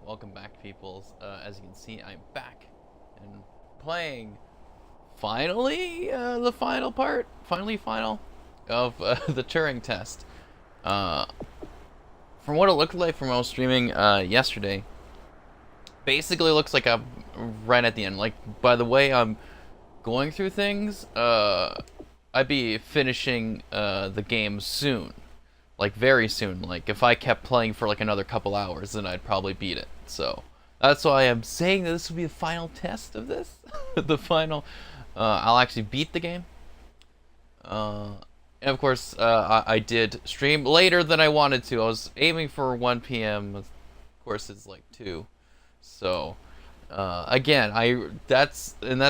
Welcome back, peoples. As you can see, I'm back and playing finally the final part, final of the Turing test. From what it looked like from when I was streaming yesterday, basically looks like I'm right at the end. Like, by the way I'm going through things, I'd be finishing the game soon. Like, very soon. Like, if I kept playing for like another couple hours, then I'd probably beat it. So that's why I'm saying that this will be the final test of this. The final I'll actually beat the game. And of course, I did stream later than I wanted to. I was aiming for 1 p.m. Of course, it's like 2. So again, that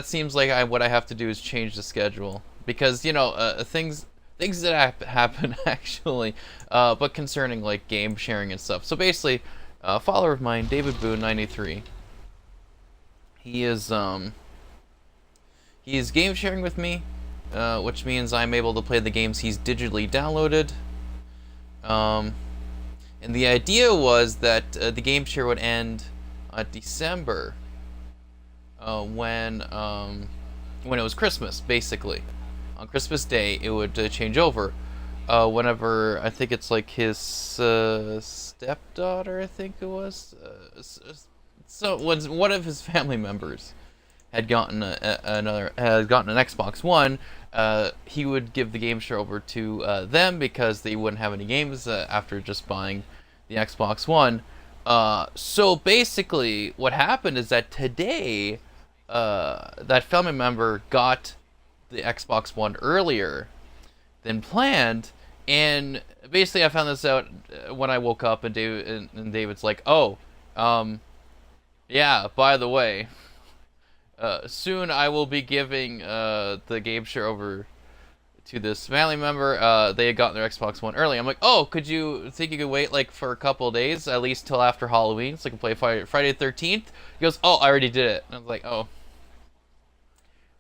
seems like what I have to do is change the schedule, because, you know, things that happen actually, but concerning like game sharing and stuff. So basically, a follower of mine, David Boone 93, he is game sharing with me, which means I'm able to play the games he's digitally downloaded. And the idea was that the game share would end December, when it was Christmas, basically. On Christmas Day, it would change over. Whenever, I think it's like his stepdaughter, I think it was. So when one of his family members had gotten an Xbox One, he would give the game share over to them, because they wouldn't have any games after just buying the Xbox One. So basically, what happened is that today, that family member got the Xbox One earlier than planned, and basically I found this out when I woke up, and David's like, "Oh, yeah, by the way, soon I will be giving the game share over to this family member. They had gotten their Xbox One early." I'm like, "Oh, could you wait like for a couple of days, at least till after Halloween, so I can play Friday the 13th? He goes, "Oh, I already did it." And I was like, "Oh.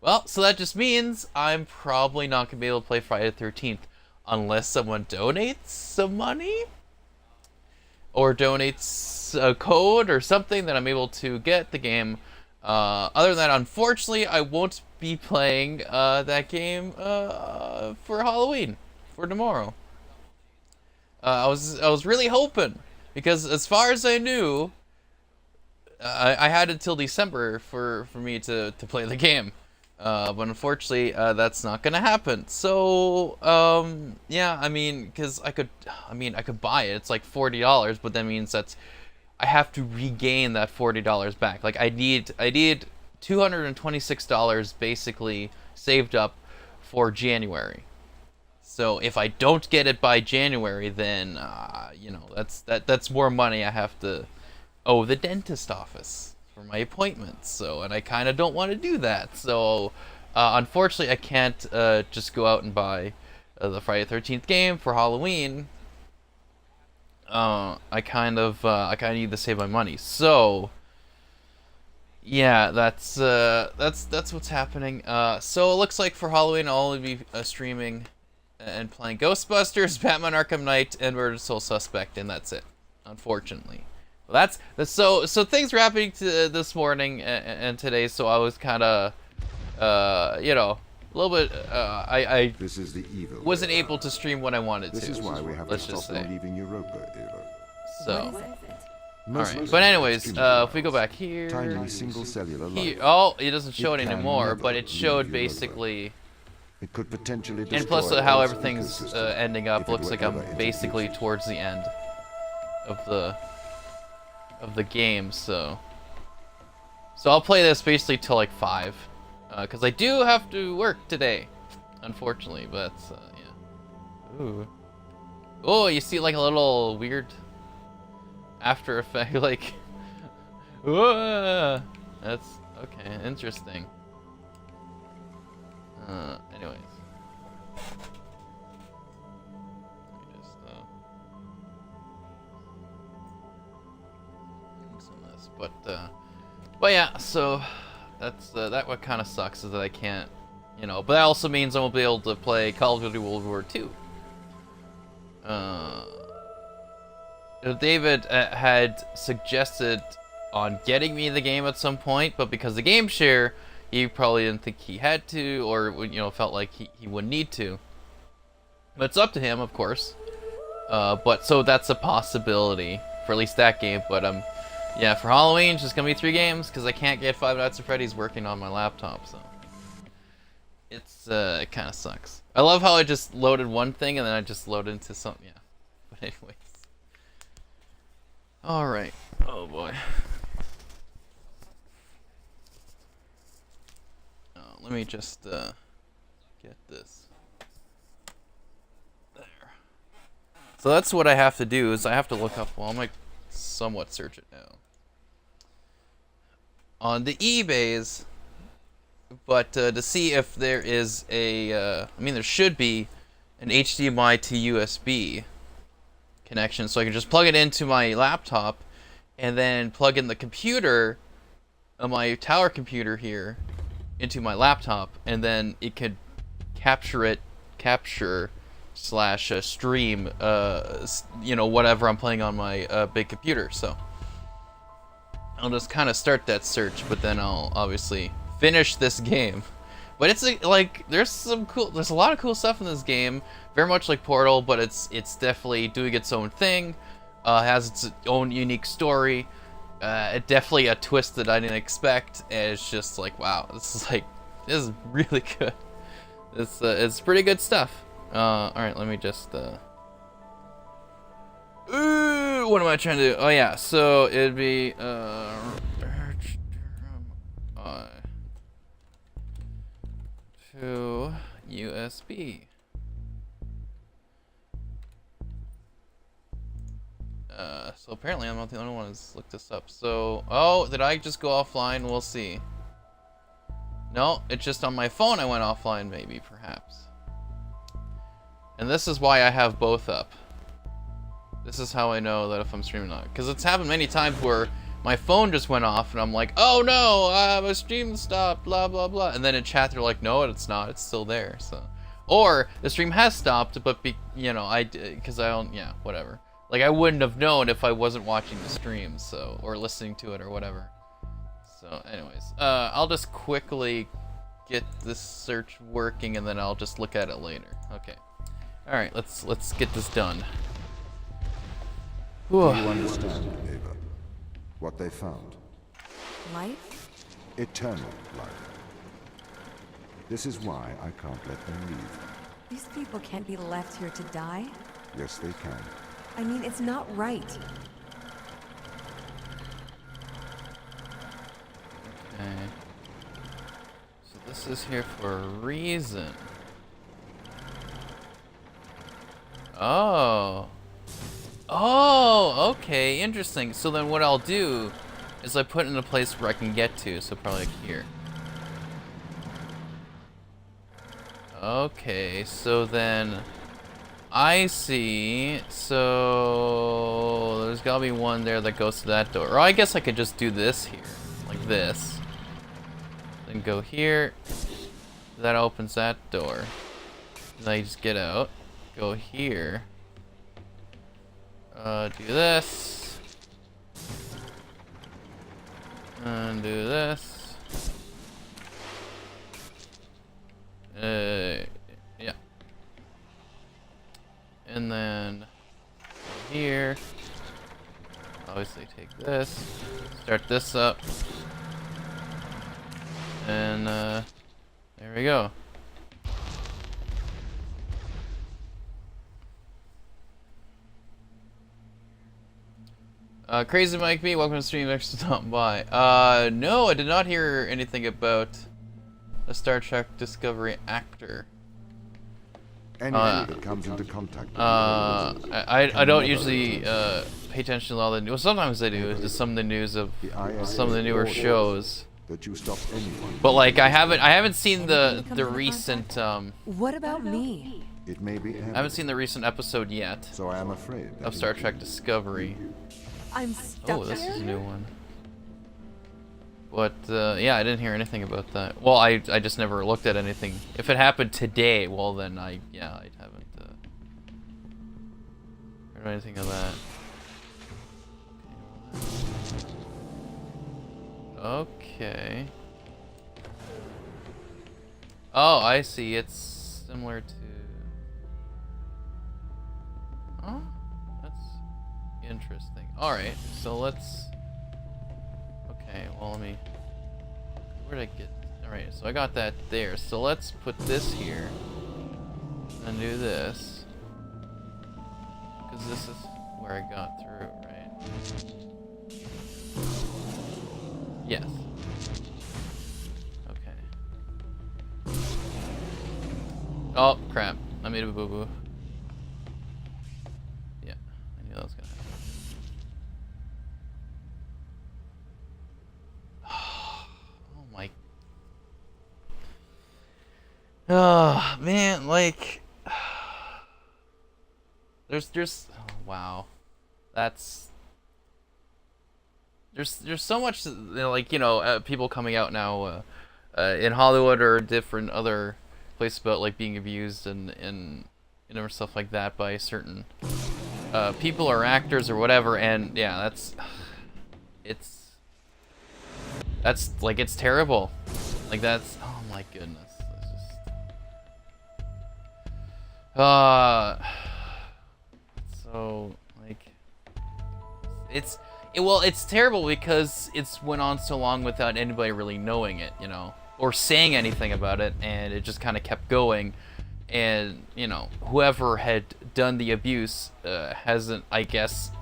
Well, so that just means I'm probably not going to be able to play Friday the 13th unless someone donates some money or donates a code or something that I'm able to get the game. Other than that, unfortunately, I won't be playing that game for Halloween, for tomorrow. I was really hoping, because as far as I knew, I had until December for me to play the game. But unfortunately, that's not gonna happen. So, yeah, I mean, because I could buy it. It's like $40, but that means I have to regain that $40 back. Like, I need $226 basically saved up for January. So if I don't get it by January, then you know, that's more money I have to owe the dentist office for my appointments. So, and I kind of don't want to do that. So, unfortunately, I can't just go out and buy the Friday the 13th game for Halloween. I kind of need to save my money. So, yeah, that's what's happening. So it looks like for Halloween I'll only be streaming and playing Ghostbusters, Batman Arkham Knight, and Murder Soul Suspect, and that's it, unfortunately. Well, so things were happening this morning and today, so I was kind of, you know, a little bit. I This is the evil wasn't era. able to stream when I wanted to. This is why we have let's to just stop say. them leaving Europa, Eva. So, Most alright. But anyways, if we go back here, tiny single-cellular life. oh, it doesn't show it It can anymore, never but it leave showed Europa. basically. It could potentially And destroy plus, how Earth's everything's ecosystem ending up if it looks were like I'm ever basically introduced. towards the end of the game. So I'll play this basically till like 5, because I do have to work today, unfortunately. But yeah. Ooh. Oh, you see like a little weird After Effect, like. That's okay. Interesting. Anyways. Let me just some of this, but yeah. So that's that. What kind of sucks is that I can't, you know. But that also means I won't be able to play Call of Duty World War II. David had suggested on getting me the game at some point, but because the game share, he probably didn't think he had to, or felt like he wouldn't need to. But it's up to him, of course. But so that's a possibility for at least that game. But yeah, for Halloween, it's just gonna be 3 games because I can't get Five Nights at Freddy's working on my laptop, so it kind of sucks. I love how I just loaded one thing and then I just loaded into something. Yeah, but anyways. All right. Oh boy. Let me just get this. There. So that's what I have to do is I have to look up. Well, I'm like somewhat search it now on the eBays, but to see if there is a. I mean, there should be an HDMI to USB connection, so I can just plug it into my laptop, and then plug in the computer, my tower computer here, into my laptop, and then it could capture / stream whatever I'm playing on my big computer. So I'll just kind of start that search, but then I'll obviously finish this game. But it's like there's a lot of cool stuff in this game, very much like Portal, but it's definitely doing its own thing. Has its own unique story. Definitely a twist that I didn't expect, and it's just like, wow, this is really good. It's pretty good stuff. All right, let me just. What am I trying to do? Oh yeah, so it'd be to USB. So apparently I'm not the only one who's looked this up. So, oh, did I just go offline? We'll see. No, it's just on my phone I went offline, maybe, perhaps. And this is why I have both up. This is how I know that if I'm streaming or not. Because it's happened many times where my phone just went off and I'm like, oh no, my stream stopped, blah, blah, blah. And then in chat they're like, no, it's not, it's still there, so. Or the stream has stopped, but because I don't, yeah, whatever. Like, I wouldn't have known if I wasn't watching the stream, so, or listening to it or whatever. So, anyways, I'll just quickly get this search working and then I'll just look at it later. Okay. All right, let's get this done. Do you understand, Ava, what they found? Life? Eternal life. This is why I can't let them leave. These people can't be left here to die. Yes, they can. I mean, it's not right. Okay. So this is here for a reason. Oh. Oh, okay, interesting. So then what I'll do is I put it in a place where I can get to, so probably like here. Okay, so then I see. So there's gotta be one there that goes to that door. Or I guess I could just do this here, like this. Then go here. That opens that door. Then I just get out. Go here. Do this. And do this. Yeah. And then go here. Obviously take this. Start this up. And there we go. Crazy Mike B, welcome to stream. Thanks for stopping by. No, I did not hear anything about a Star Trek Discovery actor. Anyone that comes into contact with I don't usually pay attention to all the news. Well, sometimes I do. Just some of the news of some of the newer shows. that you stop anyone. But like I haven't seen the recent What about me? It may be I haven't seen the recent episode yet so I am afraid that of Star Trek Discovery. I'm stuck Oh, this here? is a new one. But yeah, I didn't hear anything about that. Well, I just never looked at anything. If it happened today, well then I haven't heard anything of that. Okay. Oh, I see. It's similar to... Oh, that's interesting. Alright, so let's... Okay, well, let me... Where did I get... Alright, so I got that there. So let's put this here. And do this. Because this is where I got through, right? Yes. Okay. Oh, crap. I made a boo-boo. Yeah, I knew that was gonna happen. Oh my... Oh, man, like... There's... Oh, wow. That's... There's so much, like, you know, people coming out now in Hollywood or different other places about, like, being abused and you know, stuff like that by certain people or actors or whatever, and yeah, that's like, it's terrible. Like, that's, oh my goodness. That's just... so, like, well, it's terrible because it's went on so long without anybody really knowing it, you know, or saying anything about it, and it just kind of kept going, and, you know, whoever had done the abuse hasn't, I guess,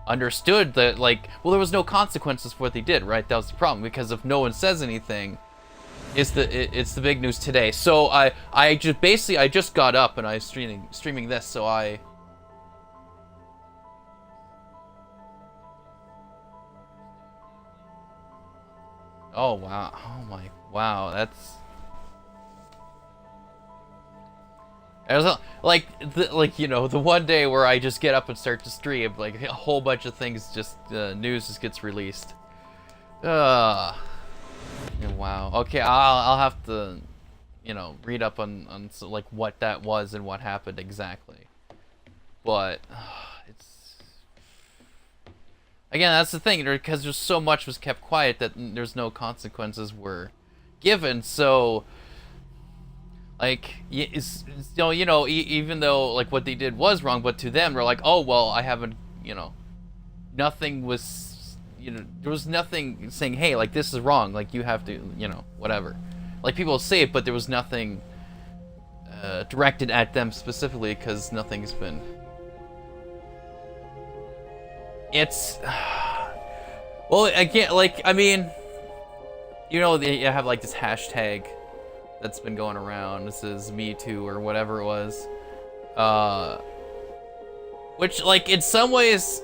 understood that, like, well, there was no consequences for what they did, right? That was the problem, because if no one says anything, it's the big news today. So I just got up and I was streaming this, so I... Oh wow! Oh my! Wow! That's... It was like you know, the one day where I just get up and start to stream, like a whole bunch of things, just news just gets released. Yeah, wow. Okay, I'll have to, you know, read up on so, like, what that was and what happened exactly. But it's... Again, that's the thing, because there's so much was kept quiet that there's no consequences were given. So, like, you know, even though, like, what they did was wrong, but to them, they're like, oh, well, I haven't, you know, nothing was, you know, there was nothing saying, hey, like, this is wrong, like, you have to, you know, whatever. Like, people say it, but there was nothing directed at them specifically, because nothing's been... It's... Well, again, like, I mean, you know, you have, like, this hashtag that's been going around. This is Me Too or whatever it was. Which, like, in some ways,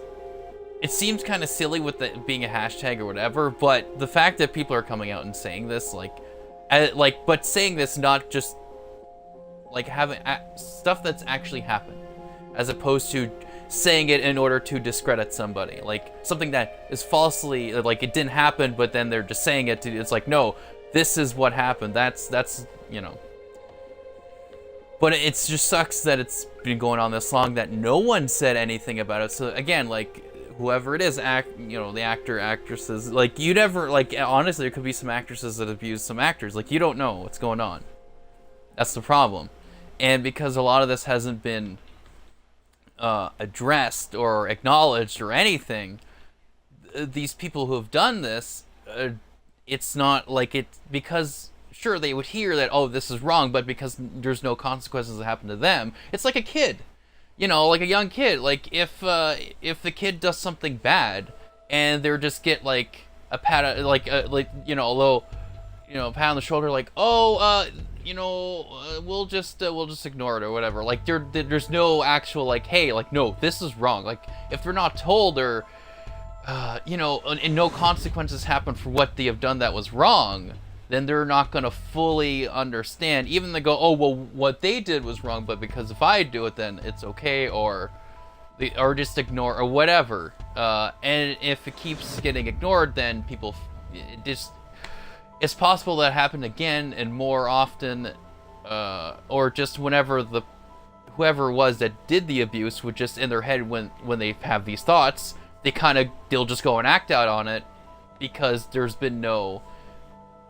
it seems kind of silly with it being a hashtag or whatever, but the fact that people are coming out and saying this, like, but saying this not just, like, having stuff that's actually happened, as opposed to saying it in order to discredit somebody, like something that is falsely, like, it didn't happen, but then they're just saying it to, it's like, no, this is what happened. That's you know. But it just sucks that it's been going on this long that no one said anything about it. So again, like, whoever it is, you know, the actor, actresses, like, you never, like, honestly, there could be some actresses that abuse some actors. Like, you don't know what's going on. That's the problem. And because a lot of this hasn't been addressed or acknowledged or anything, these people who have done this, it's not like it, because sure, they would hear that, oh, this is wrong, but because there's no consequences that happen to them, it's like a kid, you know, like a young kid. Like, if the kid does something bad and they're just get, like, a pat, like, you know, a little, you know, pat on the shoulder, like, oh, you know, we'll just ignore it or whatever. Like, there's no actual, like, hey, like, no, this is wrong. Like, if they're not told, or you know, and no consequences happen for what they have done that was wrong, then they're not gonna fully understand. Even they go, oh, well, what they did was wrong, but because if I do it, then it's okay, or just ignore, or whatever. And if it keeps getting ignored, then people it's possible that happened again and more often, or just whenever whoever it was that did the abuse would just, in their head, when they have these thoughts, they'll just go and act out on it, because there's been no,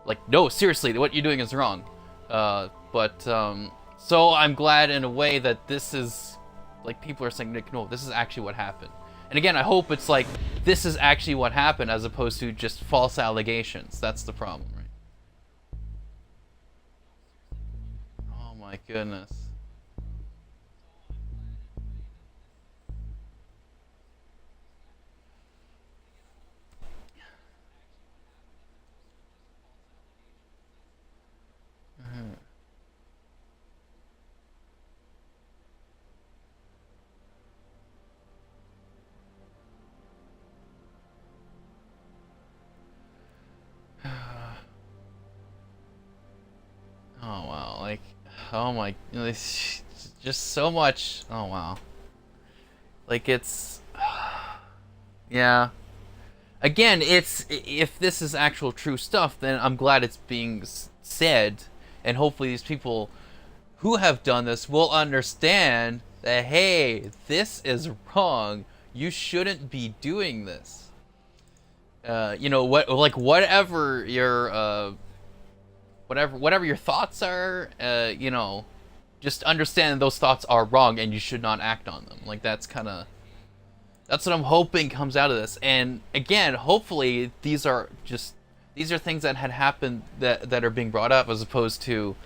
like, no, seriously, what you're doing is wrong. So I'm glad in a way that this is, like, people are saying, Nick, no, this is actually what happened. And again, I hope it's like, this is actually what happened as opposed to just false allegations. That's the problem, right? Oh my goodness. Oh wow, like, oh my, it's just so much. Oh wow, like it's, yeah. Again, it's, if this is actual true stuff, then I'm glad it's being said, and hopefully these people who have done this will understand that, hey, this is wrong. You shouldn't be doing this. You know what? Like whatever your whatever your thoughts are, you know, just understand those thoughts are wrong and you should not act on them. Like that's what I'm hoping comes out of this. And again, hopefully these are things that had happened that are being brought up, as opposed to,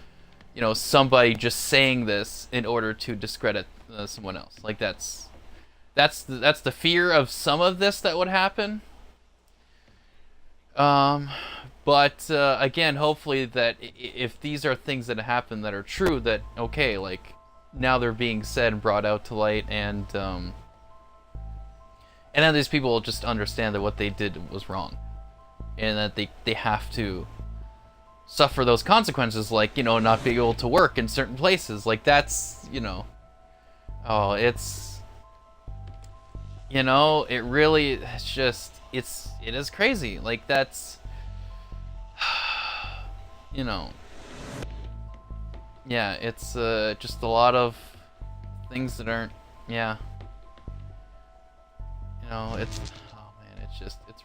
you know, somebody just saying this in order to discredit someone else. Like that's the fear of some of this that would happen. But again, hopefully that if these are things that happen that are true, that okay, like now they're being said and brought out to light, and then these people will just understand that what they did was wrong, and that they have to suffer those consequences, like, you know, not being able to work in certain places. Like that's, you know, oh, it's, you know, it really, it's just, it is crazy. Like that's, you know, yeah, it's just a lot of things that aren't, yeah, you know, it's, oh man, it's just, it's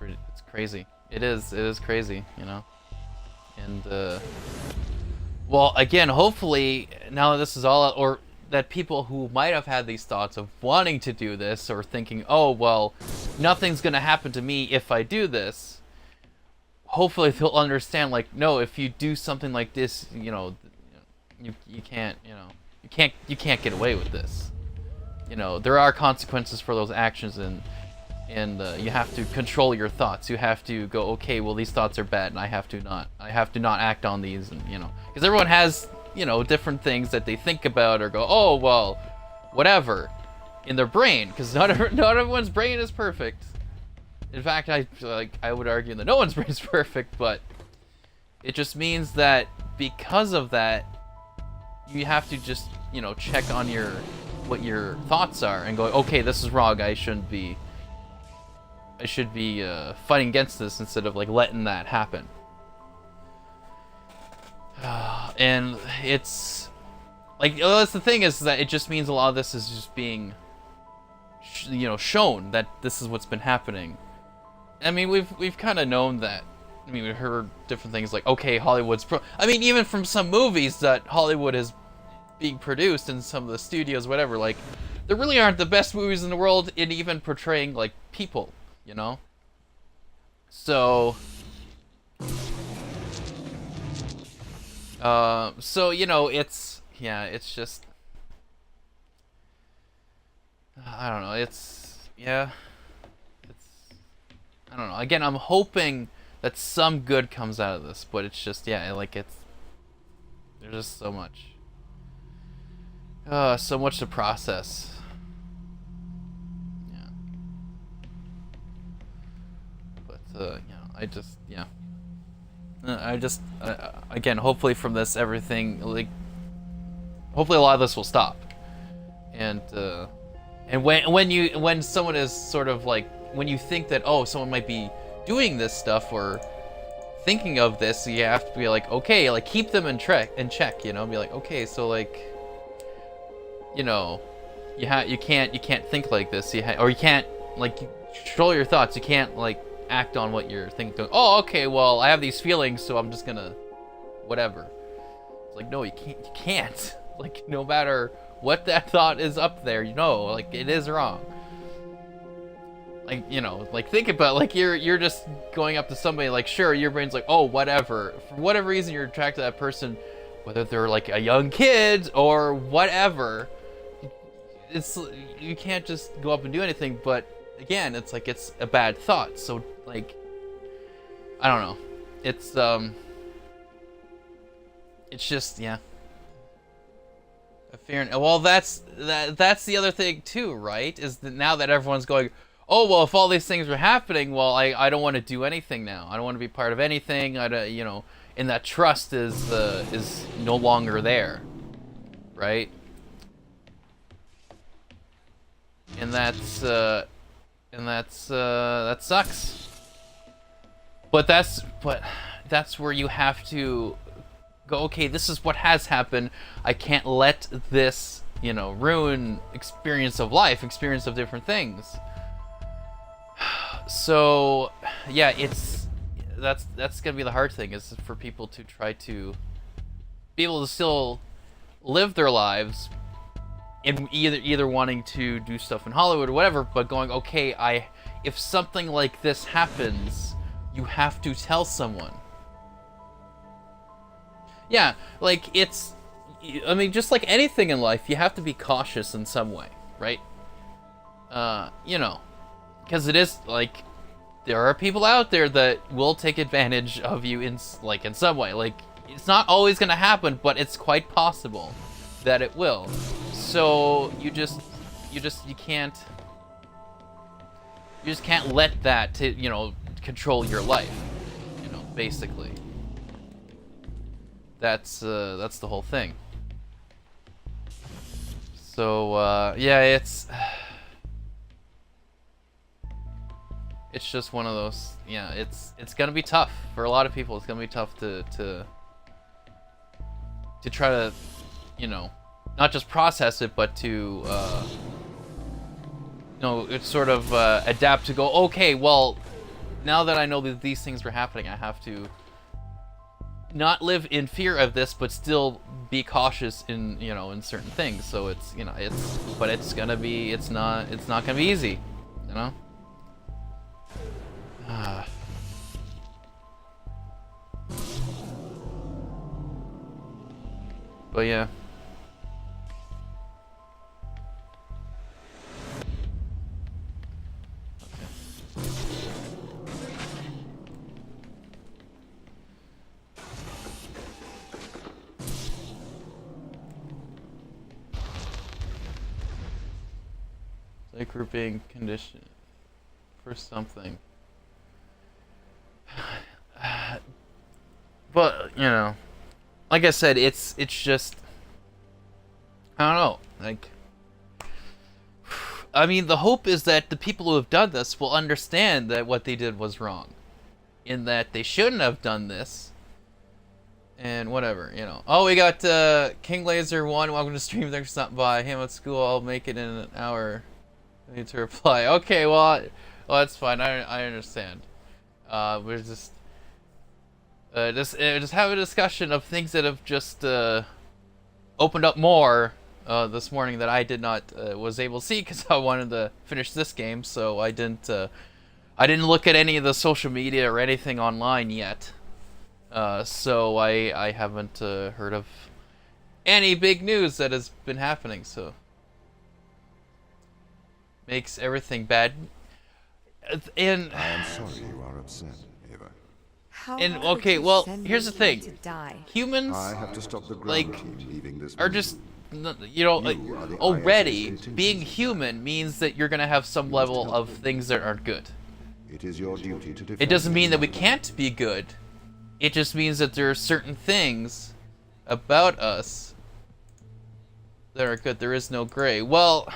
crazy. It is crazy, you know. And well, again, hopefully now that this is all, or that people who might have had these thoughts of wanting to do this, or thinking, oh well, nothing's gonna happen to me if I do this, hopefully they'll understand, like, no, if you do something like this, you know, you can't, you know, you can't get away with this. You know, there are consequences for those actions, and you have to control your thoughts. You have to go, okay, well, these thoughts are bad, and I have to not act on these, and, you know, because everyone has, you know, different things that they think about or go, oh well, whatever, in their brain, because not everyone's brain is perfect. In fact, I would argue that no one's brain is perfect, but it just means that because of that, you have to just, you know, check on what your thoughts are and go, okay, this is wrong. I should be fighting against this instead of like letting that happen. And it's like, that's the thing, is that it just means a lot of this is just being, you know, shown that this is what's been happening. I mean, we've kind of known that. I mean, we've heard different things like, okay, Hollywood's I mean, even from some movies that Hollywood is being produced in some of the studios, whatever, like, there really aren't the best movies in the world in even portraying, like, people, you know? So, you know, it's, yeah, it's just, I don't know, it's, yeah, it's, I don't know, again, I'm hoping that some good comes out of this, but it's just, yeah, like, it's, there's just so much to process. Yeah. But, you know, again, hopefully from this, everything, like, hopefully a lot of this will stop. And when someone is sort of like, when you think that, oh, someone might be doing this stuff or thinking of this, you have to be like, okay, like, keep them in check, you know, be like, okay, so, like, you know, you can't think like this, or you can't, like, control your thoughts. You can't, like, act on what you're thinking. Oh, okay, well, I have these feelings, so I'm just gonna whatever. It's like, no, you can't. Like, no matter what that thought is up there, you know, like, it is wrong. Like, you know, like, think about, like, you're just going up to somebody, like, sure, your brain's like, oh, whatever. For whatever reason, you're attracted to that person, whether they're, like, a young kid or whatever. It's, you can't just go up and do anything, but, again, it's like, it's a bad thought, so, like, I don't know. It's just, yeah. A fear. Well, that's the other thing too, right? Is that now that everyone's going, oh well, if all these things were happening, well, I don't want to do anything now. I don't want to be part of anything. I don't, you know, and that trust is no longer there, right? And that sucks. But that's where you have to go, okay, this is what has happened. I can't let this, you know, ruin experience of life, experience of different things. So, yeah, that's gonna be the hard thing, is for people to try to be able to still live their lives in either wanting to do stuff in Hollywood or whatever, but going, okay, if something like this happens, you have to tell someone. Yeah, like, I mean, just like anything in life, you have to be cautious in some way, right? You know, because it is, like, there are people out there that will take advantage of you in some way. Like, it's not always gonna happen, but it's quite possible that it will. So, you just can't let that, you know, control your life, you know, basically. That's the whole thing. So, yeah, it's just one of those, yeah, it's gonna be tough for a lot of people. It's gonna be tough to try to, you know, not just process it, but to, you know, it's sort of adapt to go, okay, well, now that I know that these things were happening, I have to not live in fear of this, but still be cautious in, you know, in certain things. So it's, you know, but it's not gonna be easy, you know. But yeah. Like we're being conditioned for something. But, you know, like I said, it's just, I don't know, like, I mean, the hope is that the people who have done this will understand that what they did was wrong, in that they shouldn't have done this, and whatever, you know. Oh, we got King Laser 1, welcome to stream, thanks for stopping by. Him at school, I'll make it in an hour. I need to reply. Okay, well, that's fine, I understand. We're just have a discussion of things that have just opened up more this morning that I did not was able to see, because I wanted to finish this game, so I didn't look at any of the social media or anything online yet. So I haven't heard of any big news that has been happening, so makes everything bad. And I am sorry you are upset, Ava. How and could okay, you well, send here's the me thing. to die? Humans, I have to stop the ground like, team leaving this are mission. just, you know, like, You are the already ISS being contingency. human means that you're gonna have some level of things that aren't good. It is your duty to defend. It doesn't mean that we humanity. can't be good. It just means that there are certain things about us that are good. There is no gray. Well,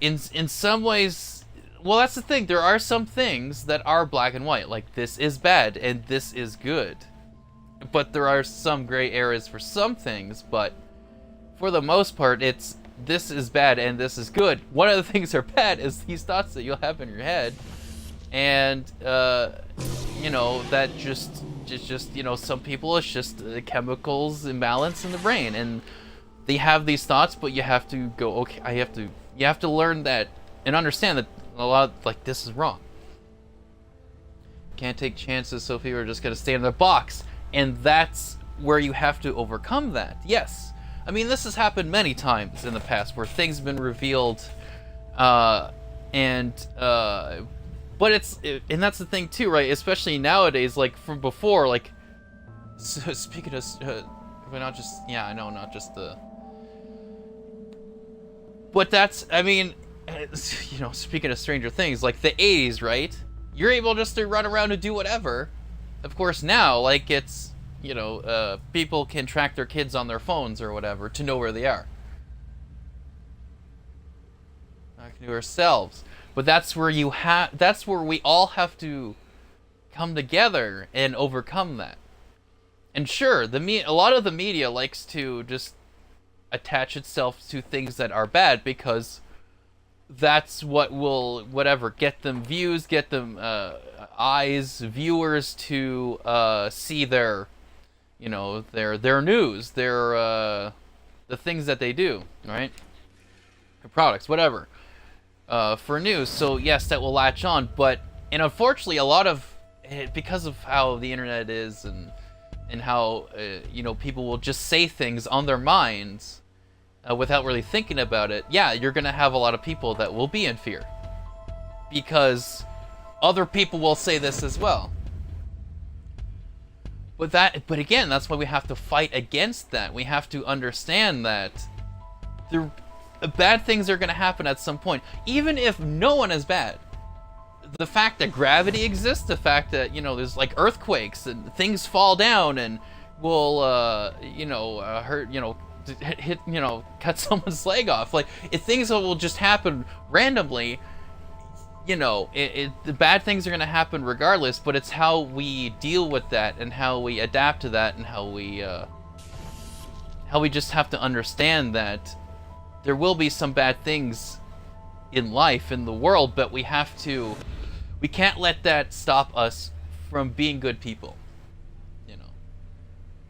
in some ways, well, that's the thing. There are some things that are black and white. Like, this is bad and this is good. But there are some gray areas for some things. But for the most part, it's this is bad and this is good. One of the things that are bad is these thoughts that you'll have in your head, and you know, that just you know, some people it's just the chemicals imbalance in the brain, and they have these thoughts, but you have to go, okay, you have to learn that and understand that a lot of, like, this is wrong. Can't take chances, so people are just gonna stay in their box, and that's where you have to overcome that. Yes, I mean, this has happened many times in the past where things have been revealed, but and that's the thing too, right? Especially nowadays, like from before, like, so speaking of, but not just, yeah, I know, not just the, but that's, I mean, you know, speaking of Stranger Things, like the 80s, right? You're able just to run around and do whatever. Of course, now, like, it's, you know, people can track their kids on their phones or whatever to know where they are. Not to ourselves. But that's where that's where we all have to come together and overcome that. And sure, a lot of the media likes to just attach itself to things that are bad because that's what will, whatever, get them views, get them viewers to see their, you know, their news, the things that they do, right? Their products, whatever, for news. So yes, that will latch on, and unfortunately, a lot of it, because of how the internet is, and how you know, people will just say things on their minds without really thinking about it. Yeah, you're gonna have a lot of people that will be in fear because other people will say this as well. But again, that's why we have to fight against that. We have to understand that bad things are gonna happen at some point, even if no one is bad. The fact that gravity exists, the fact that, you know, there's like earthquakes and things fall down and will you know, hurt, you know, hit, you know, cut someone's leg off, like, if things will just happen randomly, you know, the bad things are going to happen regardless, but it's how we deal with that and how we adapt to that, and how we just have to understand that there will be some bad things in life, in the world, but we can't let that stop us from being good people. You know,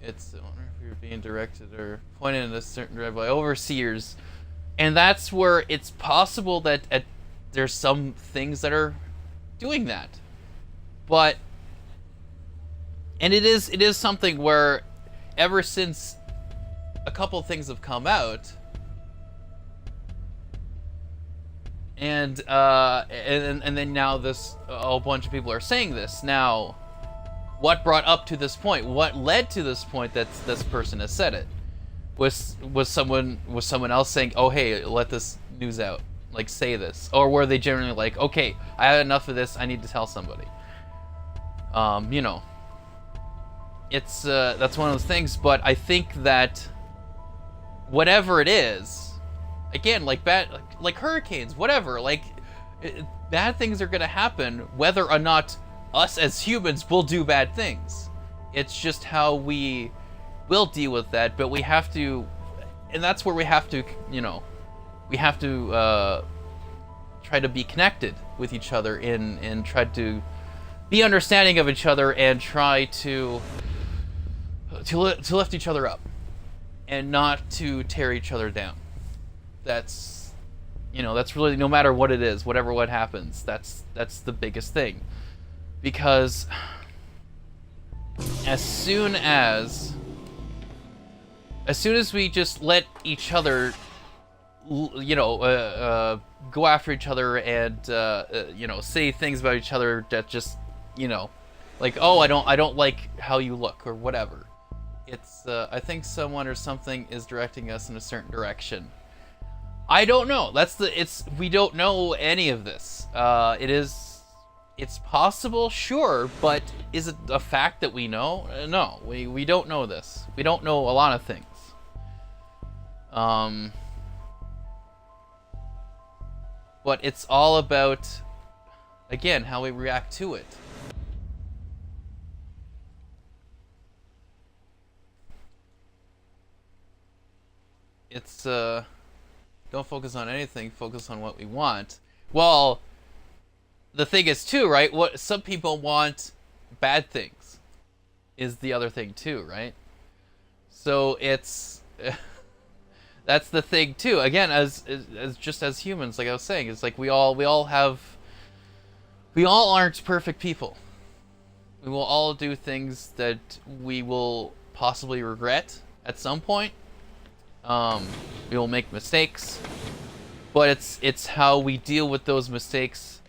it's, I wonder if you're being directed or pointed in a certain direction by overseers, and that's where it's possible that there's some things that are doing that, but, and it is something where ever since a couple things have come out, and then now this, a whole bunch of people are saying this now. What brought up to this point? What led to this point that this person has said it? Was someone else saying, "Oh, hey, let this news out, like, say this," or were they generally like, "Okay, I had enough of this. I need to tell somebody." You know, it's that's one of those things. But I think that whatever it is, again, like like hurricanes, whatever, like, bad things are gonna happen whether or not us as humans will do bad things. It's just how we will deal with that. But we have to, and that's where we have to, you know, we have to try to be connected with each other and try to be understanding of each other, and try to lift each other up and not to tear each other down. That's, you know, that's really, no matter what it is, what happens, that's the biggest thing. Because as soon as we just let each other, you know, go after each other and you know, say things about each other that just, you know, like, "Oh, I don't like how you look," or whatever. It's I think someone or something is directing us in a certain direction. I don't know. We don't know any of this. It's possible, sure, but is it a fact that we know? No, we don't know this. We don't know a lot of things. But it's all about, again, how we react to it. It's Don't focus on anything. Focus on what we want. Well, the thing is too, right? What some people want bad things is the other thing too, right? So it's that's the thing too. Again, as just as humans, like I was saying, it's like we all aren't perfect people. We will all do things that we will possibly regret at some point. We will make mistakes, but it's how we deal with those mistakes,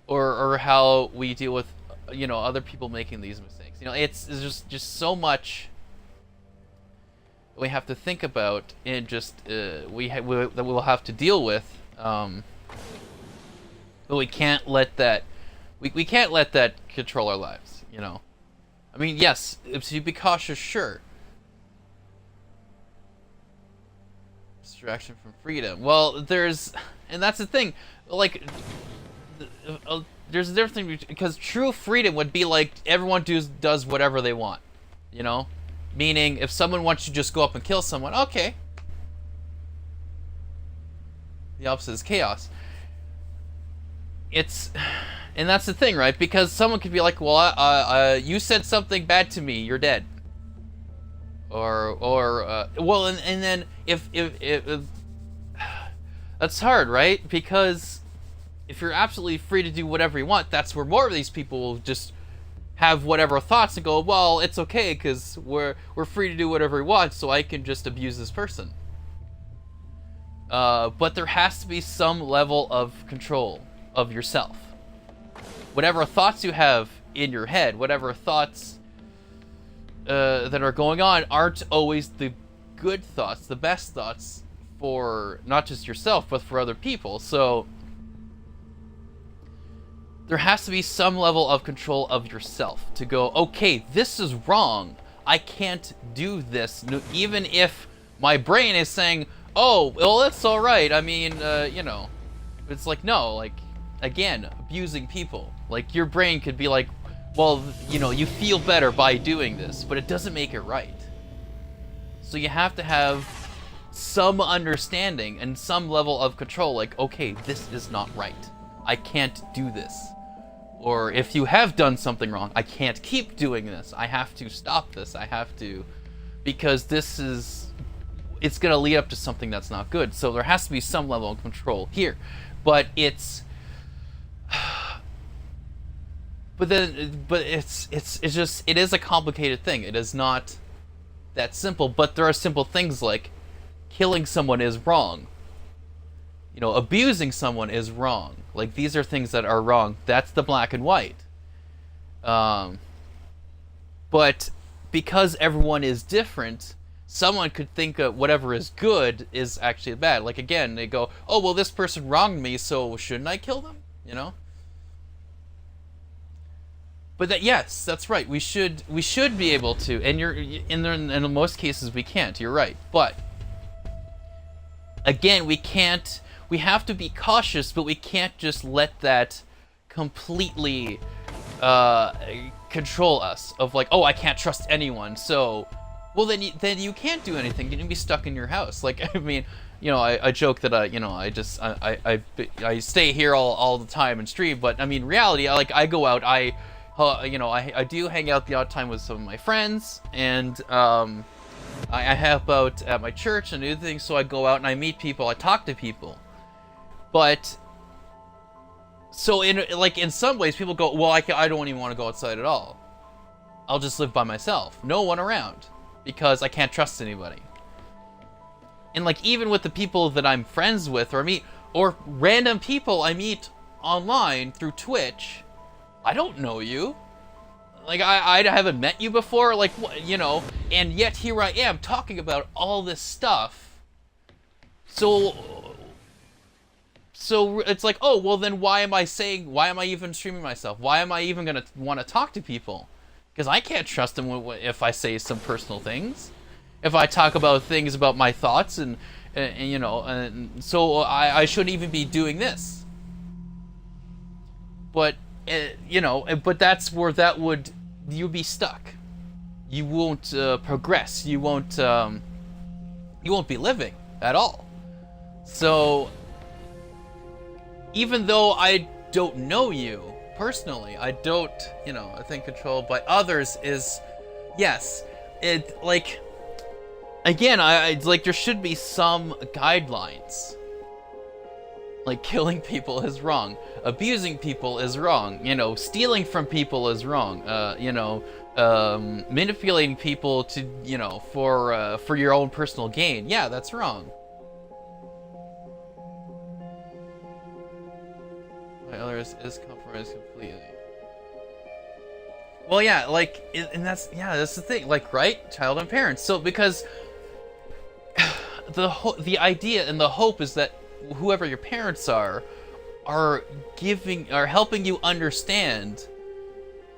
or how we deal with other people making these mistakes. It's just so much we have to think about, and just that we'll have to deal with. But we can't let that we can't let that control our lives. I mean, yes, to be cautious, sure. Distraction from freedom. Well, and that's the thing. Like, there's a difference because true freedom would be like everyone does whatever they want. Meaning, if someone wants you to just go up and kill someone, okay. The opposite is chaos. And that's the thing, right? Because someone could be like, well, you said something bad to me, you're dead. Well, and then if that's hard, right? Because if you're absolutely free to do whatever you want, that's where more of these people will just have whatever thoughts and go, well, it's okay because we're free to do whatever we want, so I can just abuse this person. But there has to be some level of control of yourself. Whatever thoughts you have in your head, whatever thoughts that are going on aren't always the good thoughts, the best thoughts for not just yourself, but for other people. So there has to be some level of control of yourself to go, okay, this is wrong. I can't do this. Even if my brain is saying, oh, well, it's all right. I mean, it's like, no, like, again, abusing people. Like, your brain could be like, well, you feel better by doing this, but it doesn't make it right. So you have to have some understanding and some level of control. Like, okay, this is not right. I can't do this. Or if you have done something wrong, I can't keep doing this. I have to stop this. I have to, because it's going to lead up to something that's not good. So there has to be some level of control here. But it is a complicated thing. It is not that simple, but there are simple things like killing someone is wrong. Abusing someone is wrong. Like, these are things that are wrong. That's the black and white. But because everyone is different, someone could think whatever is good is actually bad. Like, again, they go, oh, well, this person wronged me, so shouldn't I kill them? But yes, that's right. We should be able to, and in most cases we can't. You're right. But again, we can't. We have to be cautious, but we can't just let that completely control us. Of like, oh, I can't trust anyone. So, well, then you can't do anything. You can be stuck in your house. Like, I mean, I joke that I stay here all the time and stream. But I mean, reality, I go out. I do hang out the odd time with some of my friends, and I help out at my church and do things. So I go out and I meet people. I talk to people. But so in some ways, people go, well, I don't even want to go outside at all. I'll just live by myself, no one around, because I can't trust anybody. And like, even with the people that I'm friends with or random people I meet online through Twitch, I don't know you. Like, I haven't met you before, like, and yet here I am talking about all this stuff. So it's like, oh, well, then why am I even streaming myself? Why am I even going to want to talk to people? Because I can't trust them if I say some personal things. If I talk about things about my thoughts and so I shouldn't even be doing this. But, but that's where you'll be stuck. You won't progress. You won't be living at all. So, even though I don't know you personally, I don't, I think controlled by others is, yes, it, like, again, it's like there should be some guidelines. Like, killing people is wrong, abusing people is wrong, stealing from people is wrong, manipulating people to, for your own personal gain, yeah, that's wrong. My others is compromised completely. Well, yeah, like, and that's the thing, like, right? Child and parents. So, because the idea and the hope is that whoever your parents are helping you understand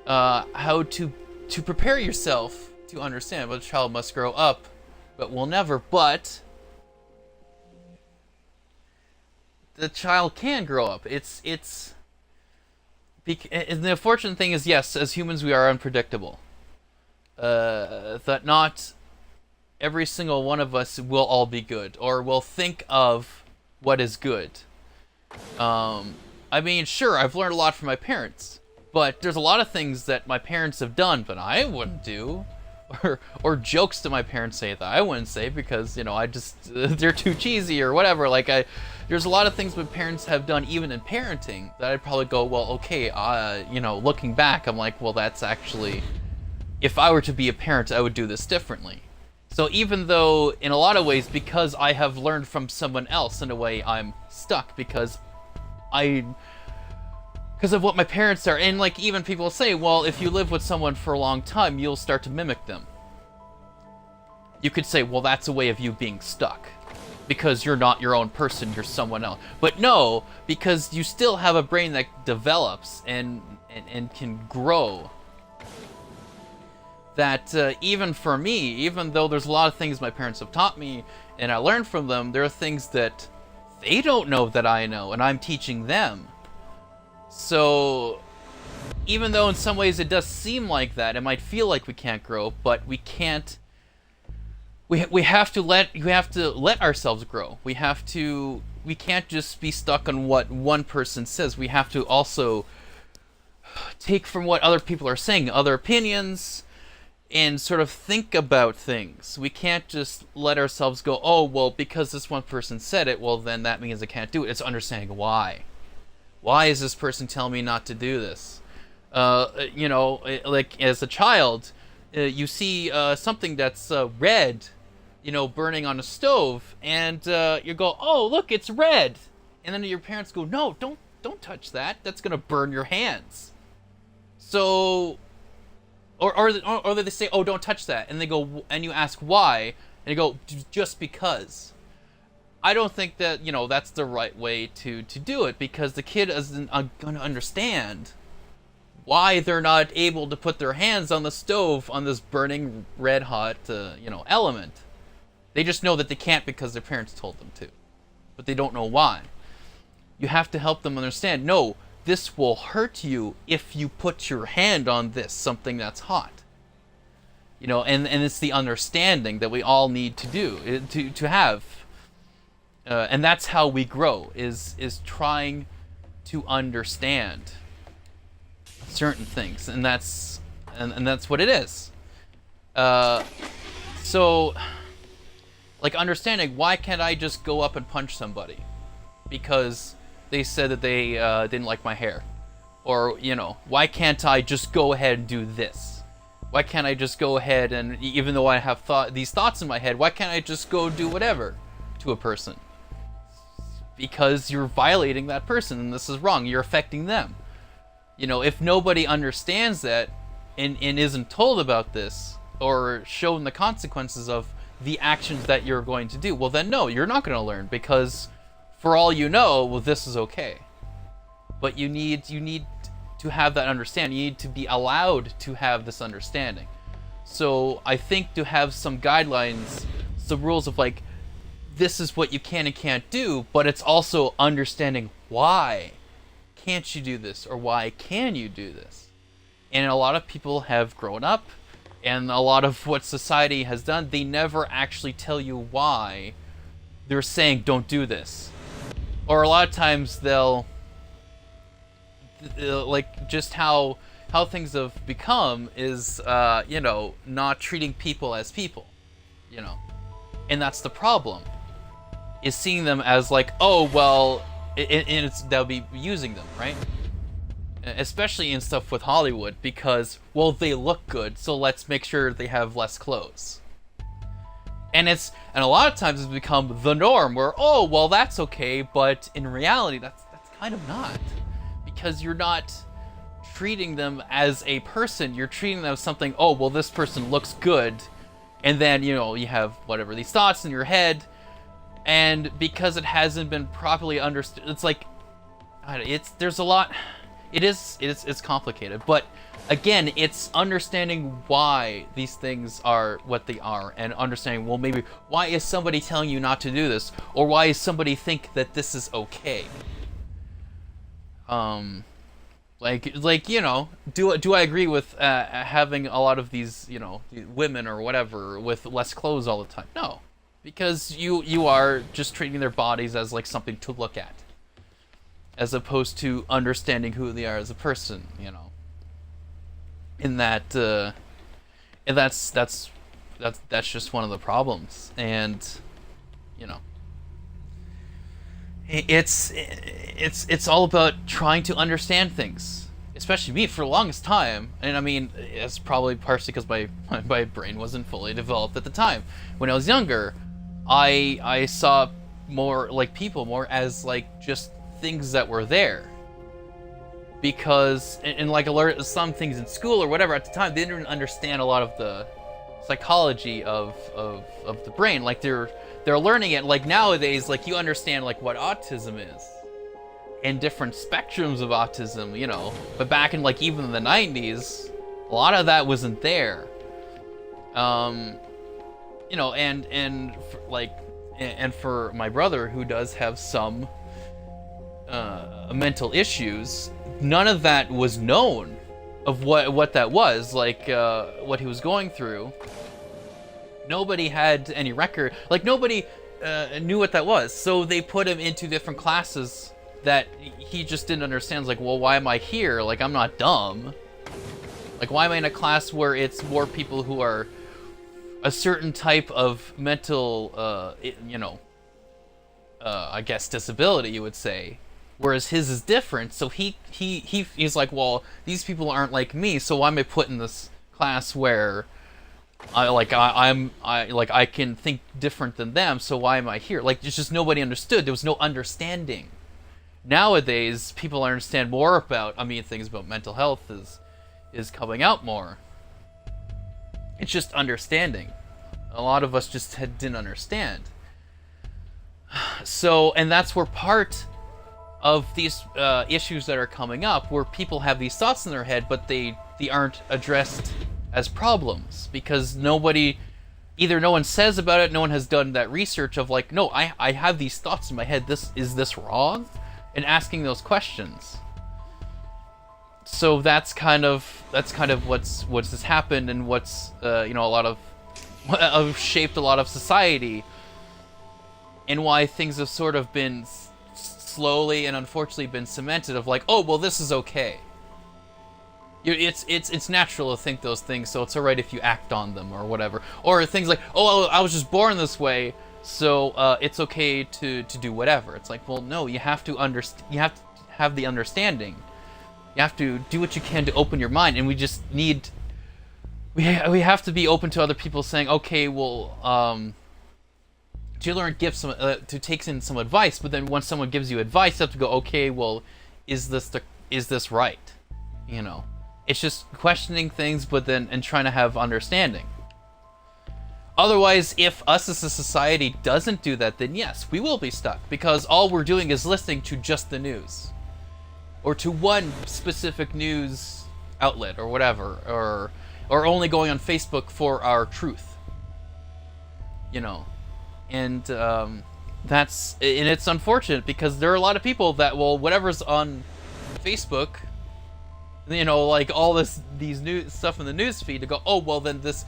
how to prepare yourself to understand. But a child must grow up, but will never. But the child can grow up. And the unfortunate thing is, yes, as humans we are unpredictable. That not every single one of us will all be good, or will think of what is good. I mean, sure, I've learned a lot from my parents, but there's a lot of things that my parents have done but I wouldn't do, or jokes that my parents say that I wouldn't say because, I just, they're too cheesy or whatever. Like, there's a lot of things my parents have done even in parenting that I'd probably go, well, okay, looking back, I'm like, well, that's actually, if I were to be a parent, I would do this differently. So even though, in a lot of ways, because I have learned from someone else, in a way, I'm stuck because of what my parents are. And, like, even people say, well, if you live with someone for a long time, you'll start to mimic them. You could say, well, that's a way of you being stuck. Because you're not your own person, you're someone else. But no, because you still have a brain that develops and can grow. That even for me, even though there's a lot of things my parents have taught me and I learned from them, there are things that they don't know that I know, and I'm teaching them. So even though in some ways it does seem like that, it might feel like we can't grow, but we can't. We have to let ourselves grow. We can't just be stuck on what one person says. We have to also take from what other people are saying, other opinions, and sort of think about things. We can't just let ourselves go, oh, well, because this one person said it, well, then that means I can't do it. It's understanding why. Why is this person telling me not to do this? Like, as a child, you see something that's red, burning on a stove, and you go, oh, look, it's red. And then your parents go, no, don't touch that. That's going to burn your hands. So... Or they say, oh, don't touch that. And they go, and you ask why, and you go, just because. I don't think that, that's the right way to do it, because the kid isn't going to understand why they're not able to put their hands on the stove on this burning red hot, element. They just know that they can't because their parents told them to. But they don't know why. You have to help them understand, no, this will hurt you if you put your hand on this, something that's hot. And it's the understanding that we all need to do, to have. And that's how we grow, is trying to understand certain things. And that's what it is. So, like, understanding, why can't I just go up and punch somebody? Because they said that they didn't like my hair. Or, why can't I just go ahead and do this? Why can't I just go ahead and, even though I have these thoughts in my head, why can't I just go do whatever to a person? Because you're violating that person, and this is wrong. You're affecting them. If nobody understands that and isn't told about this, or shown the consequences of the actions that you're going to do, well then no, you're not going to learn, because for all you know, well, this is okay. But you need to have that understanding. You need to be allowed to have this understanding. So I think to have some guidelines, some rules of, like, this is what you can and can't do, but it's also understanding why can't you do this, or why can you do this. And a lot of people have grown up, and a lot of what society has done, they never actually tell you why they're saying don't do this, or a lot of times they'll like just how things have become is you know, not treating people as people, you know, and that's the problem, is seeing them as like, oh well, and it's they'll be using them, right? Especially in stuff with Hollywood, because well, they look good, so let's make sure they have less clothes. And a lot of times it's become the norm where, oh well, that's okay, but in reality that's kind of not, because you're not treating them as a person, you're treating them as something. Oh well, this person looks good, and then, you know, you have whatever these thoughts in your head, and because it hasn't been properly understood, it's like, there's a lot. It's complicated, but again, it's understanding why these things are what they are, and understanding, well, maybe why is somebody telling you not to do this, or why does somebody think that this is okay? Like you know, do I agree with having a lot of these, you know, women or whatever with less clothes all the time? No, because you are just treating their bodies as like something to look at, as opposed to understanding who they are as a person, you know. In that, and that's just one of the problems, and you know, it's all about trying to understand things, especially me for the longest time. And I mean, it's probably partially because my brain wasn't fully developed at the time. When I was younger, I saw more like people more as like just things that were there, because and like some things in school or whatever at the time, they didn't understand a lot of the psychology of the brain. Like they're learning it. Like nowadays, like you understand like what autism is and different spectrums of autism, you know, but back in like even the 90s, a lot of that wasn't there. You know, and for my brother, who does have some mental issues, none of that was known of what that was, like what he was going through. Nobody had any record, like nobody knew what that was, so they put him into different classes that he just didn't understand. It's like, well, why am I here? Like, I'm not dumb. Like, why am I in a class where it's more people who are a certain type of mental you know, I guess disability, you would say, whereas his is different. So he's like, well, these people aren't like me, so why am I put in this class where I can think different than them, so why am I here? Like, it's just nobody understood. There was no understanding. Nowadays, people understand more about, I mean, things about mental health is coming out more. It's just understanding. A lot of us just didn't understand. So, and that's where part of these issues that are coming up, where people have these thoughts in their head, but they aren't addressed as problems, because either no one says about it, no one has done that research of like, no, I have these thoughts in my head, is this wrong? And asking those questions. So that's kind of what's has happened, and what's you know, a lot of shaped a lot of society, and why things have sort of been slowly and unfortunately been cemented of like, oh well, this is okay. It's natural to think those things, so it's alright if you act on them or whatever. Or things like, oh, I was just born this way, so it's okay to do whatever. It's like, well, no, you have to have the understanding. You have to do what you can to open your mind, and we just need, we have to be open to other people saying, okay, well, to learn, to take in some advice, but then when someone gives you advice, you have to go, okay, well, is this right? You know, it's just questioning things, but then and trying to have understanding. Otherwise, if us as a society doesn't do that, then yes, we will be stuck, because all we're doing is listening to just the news, or to one specific news outlet or whatever, or only going on Facebook for our truth. You know, and it's unfortunate, because there are a lot of people that, well, whatever's on Facebook, you know, like all these new stuff in the news feed, to go, oh well, then this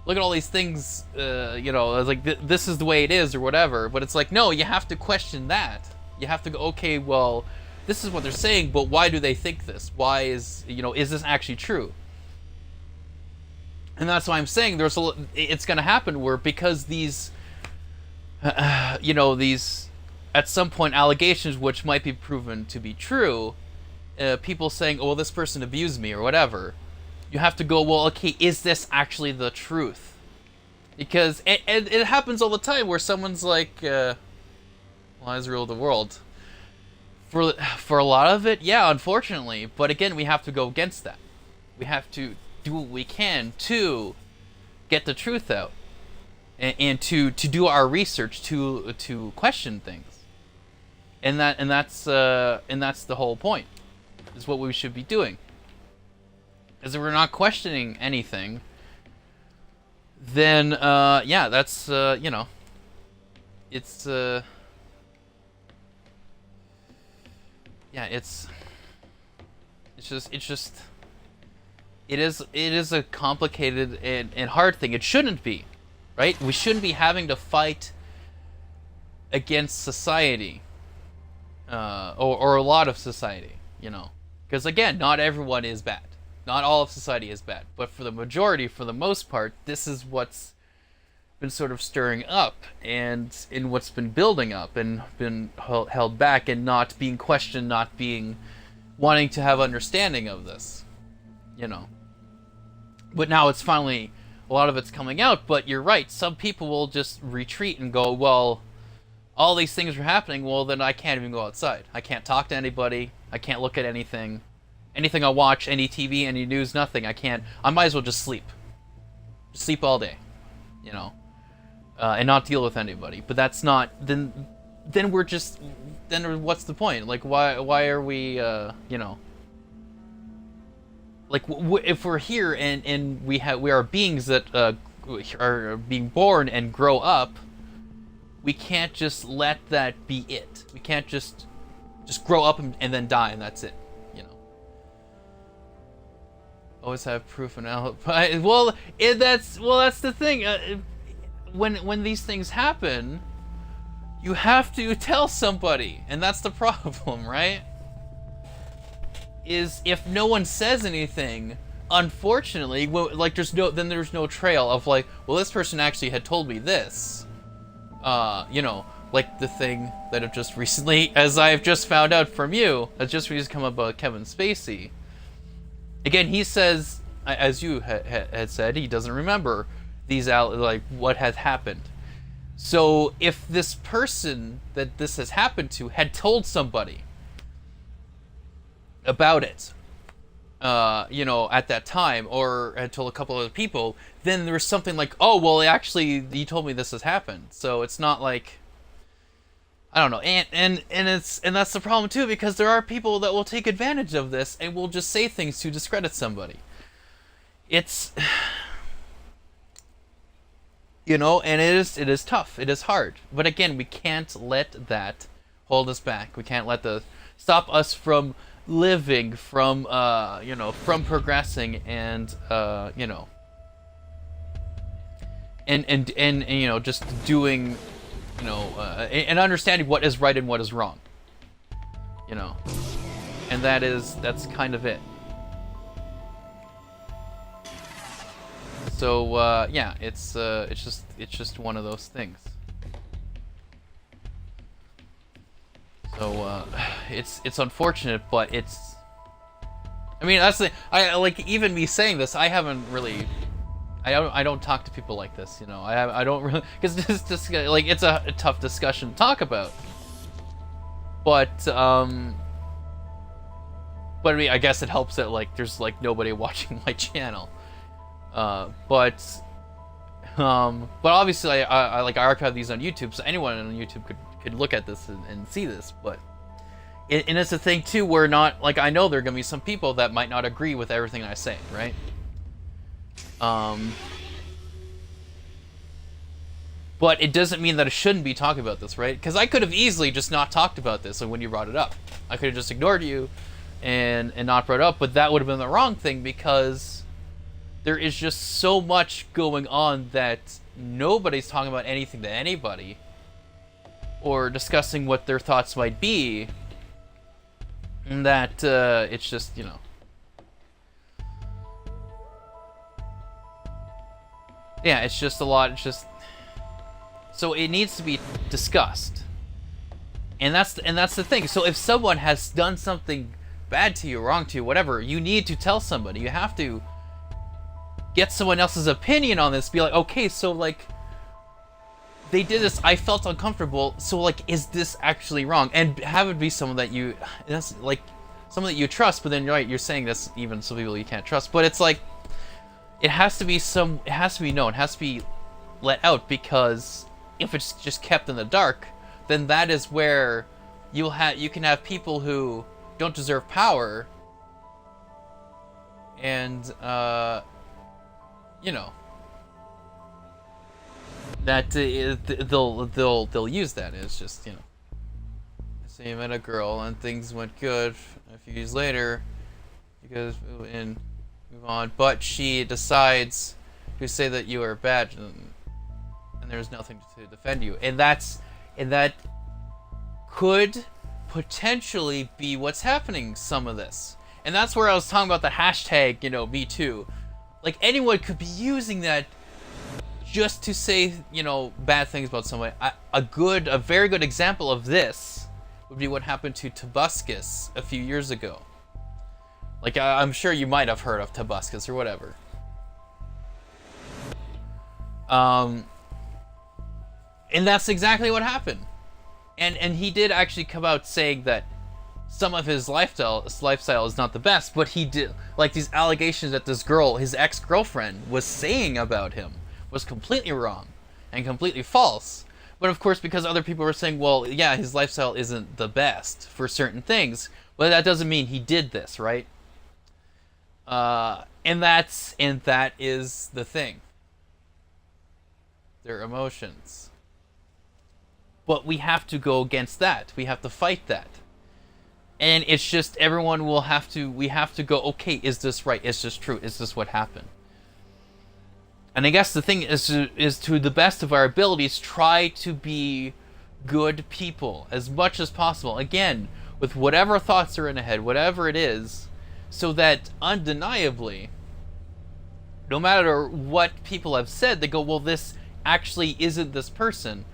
look at all these things, you know, it's like this is the way it is or whatever. But it's like, no, you have to question that. You have to go, okay, well, this is what they're saying, but why do they think this? Why is, you know, is this actually true? And that's why I'm saying it's going to happen where, because these, you know, these, at some point, allegations which might be proven to be true, people saying, oh, well, this person abused me or whatever, you have to go, well, okay, is this actually the truth? Because it happens all the time where someone's like, lies rule the world. For a lot of it, yeah, unfortunately. But again, we have to go against that. We have to do what we can to get the truth out, and to do our research, to question things. And that's the whole point. Is what we should be doing. Is if we're not questioning anything, then yeah, that's you know, it's yeah, it is a complicated and hard thing. It shouldn't be, right? We shouldn't be having to fight against society, or a lot of society, you know, because again, not everyone is bad. Not all of society is bad, but for the majority, for the most part, this is what's been sort of stirring up, and in what's been building up and been held back and not being questioned, not being wanting to have understanding of this, you know. But now it's finally, a lot of it's coming out. But you're right, some people will just retreat and go, well, all these things are happening, well, then I can't even go outside. I can't talk to anybody. I can't look at anything I watch, any TV, any news, nothing. I might as well just sleep. Just sleep all day, you know, and not deal with anybody. But that's not, then we're just, then what's the point? Like, why are we, you know, like, if we're here and we are beings that are being born and grow up, we can't just let that be it. We can't just grow up and then die and that's it. Always have proof and alibi. Well, that's the thing. When these things happen, you have to tell somebody, and that's the problem, right? Is if no one says anything, unfortunately, like there's no trail of like, well, this person actually had told me this. You know, like the thing that I've just recently, as I've just found out from you, has just recently come about Kevin Spacey. Again, he says, as you had said, he doesn't remember these like what had happened. So if this person that this has happened to had told somebody about it, you know, at that time, or had told a couple other people, then there was something like, oh, well, actually, he told me this has happened. So it's not like, I don't know, and that's the problem too, because there are people that will take advantage of this and will just say things to discredit somebody. It's, you know, and it is tough. It is hard. But again, we can't let that hold us back. We can't let stop us from living, from you know, from progressing, and you know, and you know, just doing, you know, and understanding what is right and what is wrong, you know, and that's kind of it. So yeah, it's just one of those things. So it's unfortunate, but it's, I mean, that's the, I like, even me saying this, I haven't really, I don't talk to people like this, you know. I don't really, because this just like, it's a tough discussion to talk about. But I mean, I guess it helps that like there's like nobody watching my channel. But obviously I like, I archive these on YouTube, so anyone on YouTube could look at this and see this. But and it's a thing too, where not like, I know there are gonna be some people that might not agree with everything I say, right? But it doesn't mean that I shouldn't be talking about this, right? Because I could have easily just not talked about this when you brought it up. I could have just ignored you and not brought it up, but that would have been the wrong thing, because there is just so much going on that nobody's talking about anything to anybody or discussing what their thoughts might be, and that it's just, you know, yeah, it's just a lot. It's just, so it needs to be discussed, and that's the thing. So if someone has done something bad to you, wrong to you, whatever, you need to tell somebody. You have to get someone else's opinion on this. Be like, okay, so like, they did this, I felt uncomfortable, so like, is this actually wrong? And have it be someone that you, that's like, someone that you trust. But then you're right, you're saying this even some people you can't trust. But it's like, it has to be known, it has to be let out, because if it's just kept in the dark, then that is where you can have people who don't deserve power, and you know, that they'll use that. It's just, you know, say you met a girl and things went good. A few years later, you guys move on, but she decides to say that you are bad, and there's nothing to defend you, and that could potentially be what's happening. Some of this, and that's where I was talking about the hashtag, you know, Me Too. Like, anyone could be using that just to say, you know, bad things about somebody. A very good example of this would be what happened to Tobuscus a few years ago. Like, I'm sure you might have heard of Tobuscus or whatever. And that's exactly what happened. And he did actually come out saying that some of his lifestyle is not the best, but he did, like, these allegations that this girl, his ex-girlfriend, was saying about him was completely wrong and completely false. But of course, because other people were saying, well, yeah, his lifestyle isn't the best for certain things, but that doesn't mean he did this, right? And that is the thing. Their emotions. But we have to go against that. We have to fight that. And it's just, we have to go, okay, is this right? Is this true? Is this what happened? And I guess the thing is to the best of our abilities, try to be good people as much as possible. Again, with whatever thoughts are in the head, whatever it is, so that undeniably, no matter what people have said, they go, well, this actually isn't this person.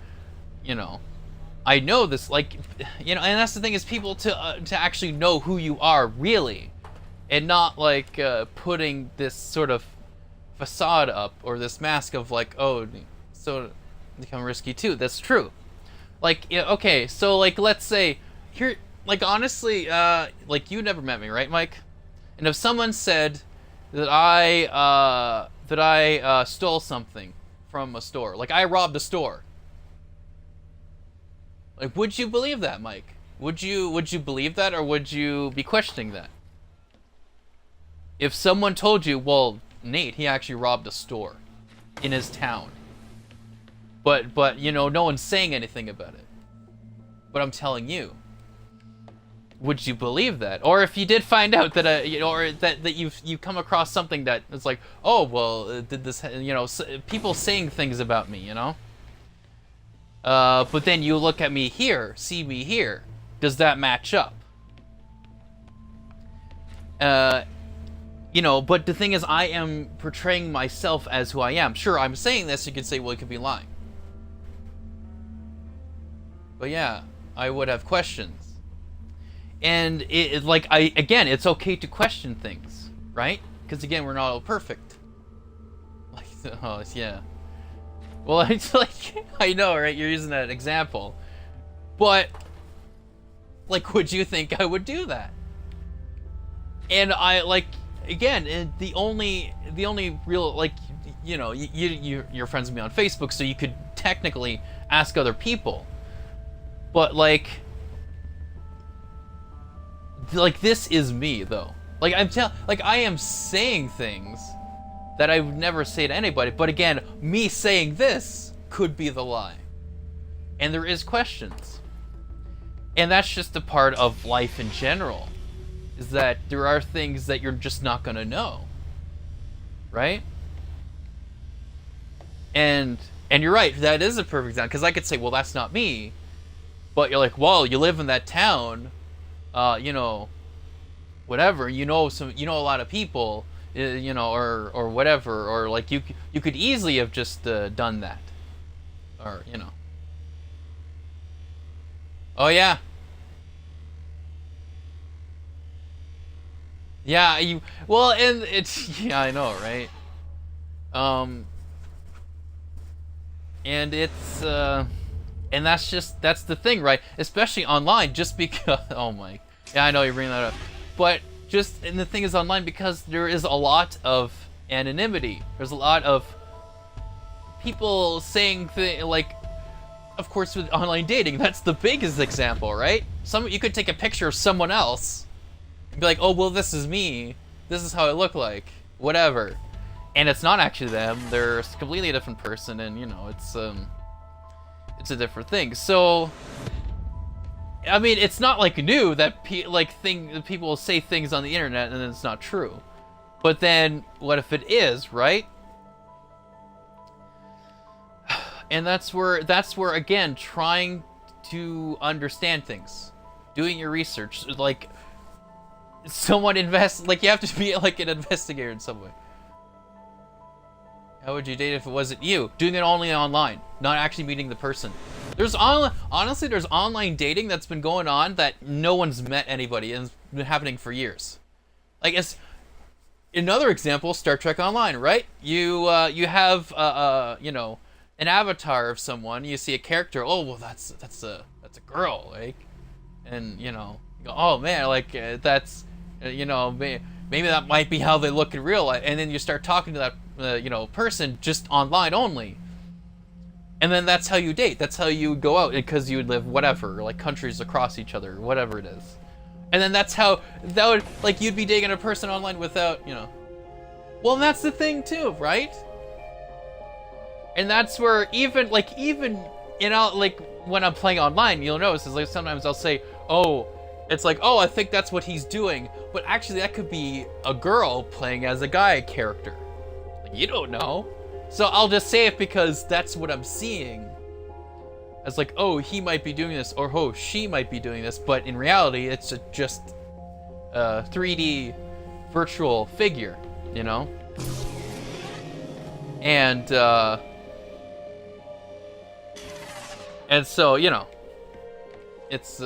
You know, I know this, like, you know, and that's the thing, is people to actually know who you are really, and not like putting this sort of facade up, or this mask of like, oh, so become risky too. That's true. Like, yeah, okay, so like, let's say here, like, honestly, like, you never met me, right, Mike? And if someone said that I stole something from a store, like I robbed a store, like, would you believe that, Mike? Would you believe that, or would you be questioning that? If someone told you, well, Nate, he actually robbed a store in his town, but you know, no one's saying anything about it, but I'm telling you, would you believe that? Or if you did find out that you know, or that you come across something that is like, oh, well, did this, you know, people saying things about me, you know, but then you look at me here, see me here, does that match up? You know, but the thing is, I am portraying myself as who I am. Sure, I'm saying this, you could say, well, it could be lying. But yeah, I would have questions. And like, again, it's okay to question things, right? Because again, we're not all perfect. Like, oh yeah. Well, it's like, I know, right? You're using that example, but like, would you think I would do that? And I, like, again, the only real, like, you know, you're friends with me on Facebook, so you could technically ask other people, but like this is me though. Like, I am saying things that I would never say to anybody, but again, me saying this could be the lie, and there is questions, and that's just a part of life in general. Is that there are things that you're just not gonna know. right? And you're right, that is a perfect example, because I could say, well, that's not me, but you're like, well, you live in that town, you know, whatever, you know a lot of people, you know, or whatever, or like you could easily have just done that, or you know. Oh yeah. Yeah, well, and it's, yeah, I know, right? And it's and that's the thing, right? Especially online, just because oh my, yeah, I know you bring that up, but just, and the thing is online because there is a lot of anonymity. There's a lot of people saying things like, of course, with online dating, that's the biggest example, right? You could take a picture of someone else and be like, oh, well, this is me. This is how I look like. Whatever. And it's not actually them. They're a completely different person, and, you know, it's a different thing. So, I mean, it's not, like, new that, people will say things on the internet and it's not true. But then, what if it is, right? And that's where again, trying to understand things, doing your research, like someone like you have to be like an investigator in some way. How would you date if it wasn't you? Doing it only online, not actually meeting the person. Honestly, there's online dating that's been going on that no one's met anybody, and it's been happening for years. Like, it's another example, Star Trek Online, right? You have you know, an avatar of someone, you see a character, oh, well, that's a girl, like, and you know, oh man, like that's, you know, maybe that might be how they look in real life, and then you start talking to that you know, person just online only, and then that's how you date, that's how you go out, because you would live whatever, like countries across each other, whatever it is, and then that's how that would, like, you'd be dating a person online without, you know, well, and that's the thing too, right? And that's where even you know, like when I'm playing online, you'll notice is like sometimes I'll say, oh, it's like, oh, I think that's what he's doing, but actually that could be a girl playing as a guy character. Like, you don't know. So I'll just say it because that's what I'm seeing. As like, oh, he might be doing this, or oh, she might be doing this, but in reality, it's just a 3D virtual figure, you know? And so, you know, it's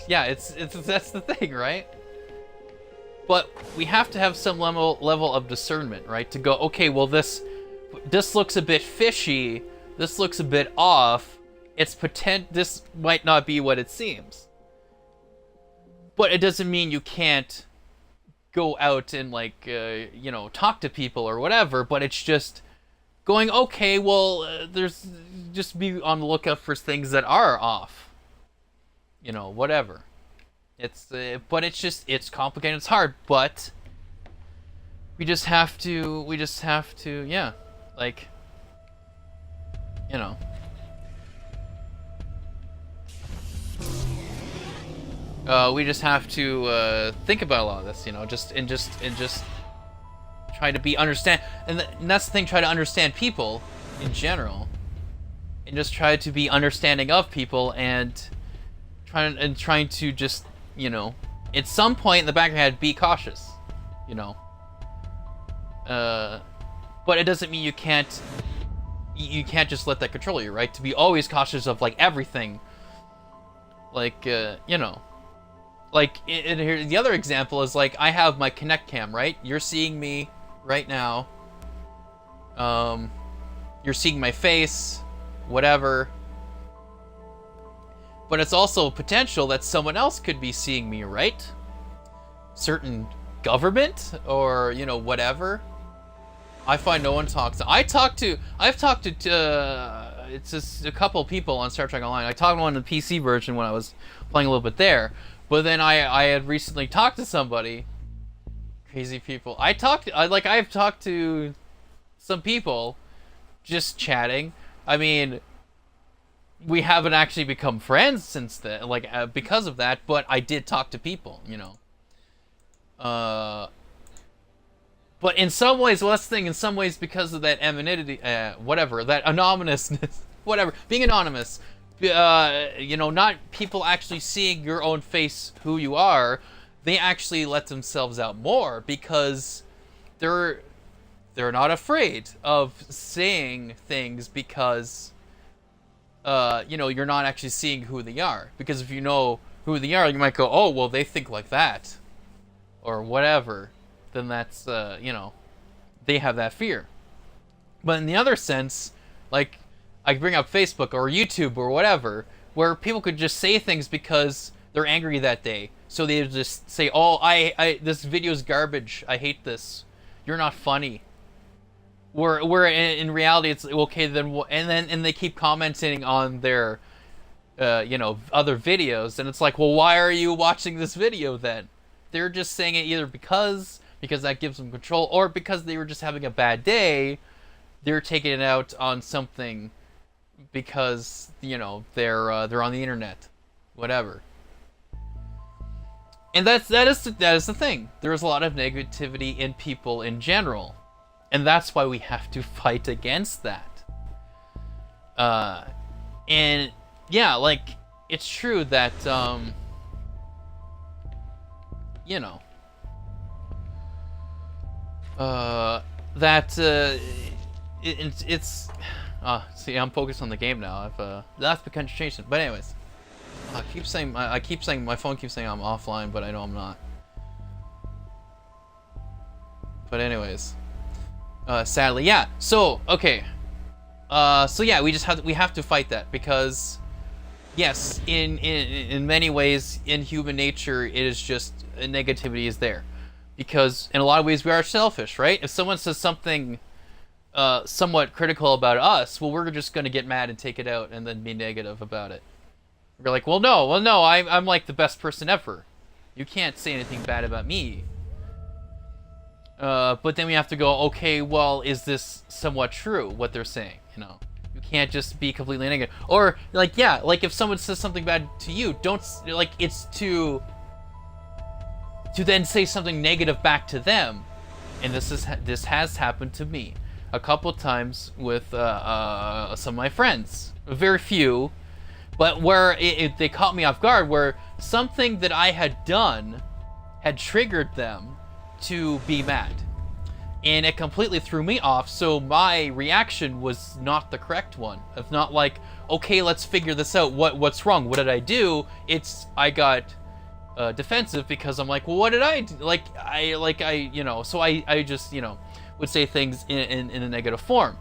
yeah, it's that's the thing, right? But we have to have some level of discernment, right? To go, okay, well, this looks a bit fishy, this looks a bit off, this might not be what it seems. But it doesn't mean you can't go out and, like, you know, talk to people or whatever, but it's just going, okay, well, there's just be on the lookout for things that are off. You know, whatever. It's but it's complicated, it's hard, but we just have to, yeah, like, you know. We just have to think about a lot of this, you know, just try to be understand, and that's the thing, try to understand people in general, and just try to be understanding of people, and trying to just, you know, at some point in the back of your head, be cautious, you know. But it doesn't mean you can't just let that control you, right? To be always cautious of, like, everything, like, you know. Like, here, the other example is, like, I have my Kinect cam, right? You're seeing me right now. You're seeing my face, whatever. But it's also potential that someone else could be seeing me, right? Certain government, or, you know, whatever. I find no one talks. I've talked to it's just a couple people on Star Trek Online. I talked to one in the PC version when I was playing a little bit there. But then I had recently talked to somebody. Crazy people. I've talked to some people, just chatting. I mean, we haven't actually become friends since then, like, because of that. But I did talk to people, you know. But in some ways, well, that's the thing. In some ways, because of that anonymity, whatever, that anonymousness, whatever, being anonymous, you know, not people actually seeing your own face, who you are, they actually let themselves out more because they're not afraid of saying things because, you know, you're not actually seeing who they are. Because if you know who they are, you might go, oh, well, they think like that, or whatever. Then that's, you know, they have that fear. But in the other sense, like, I bring up Facebook or YouTube or whatever, where people could just say things because they're angry that day. So they just say, oh, this video's garbage. I hate this. You're not funny. Where in reality, it's okay, and they keep commenting on their, you know, other videos. And it's like, well, why are you watching this video then? They're just saying it either because that gives them control, or because they were just having a bad day, they're taking it out on something because, you know, they're on the internet, whatever. And that is the thing. There's a lot of negativity in people in general, and that's why we have to fight against that. And yeah, like, it's true that you know, it's see, I'm focused on the game now. That's the concentration. But anyways, I keep saying my phone keeps saying I'm offline, but I know I'm not. But anyways, sadly, yeah. So okay, so yeah, we have to fight that because, yes, in many ways, in human nature, it is just negativity is there. Because in a lot of ways we are selfish, right? If someone says something somewhat critical about us, well, we're just going to get mad and take it out and then be negative about it. We're like, well, no, I'm like the best person ever. You can't say anything bad about me. But then we have to go, okay, well, is this somewhat true, what they're saying? You know, you can't just be completely negative. Or, like, yeah, like if someone says something bad to you, don't, like, it's to then say something negative back to them. And this has happened to me a couple times with some of my friends, very few, but where they caught me off guard, where something that I had done had triggered them to be mad, and it completely threw me off. So my reaction was not the correct one. It's not like, okay, let's figure this out, what's wrong, what did I do? I got defensive because I'm like, well, what did I do? I you know, so I just, you know, would say things in a negative form.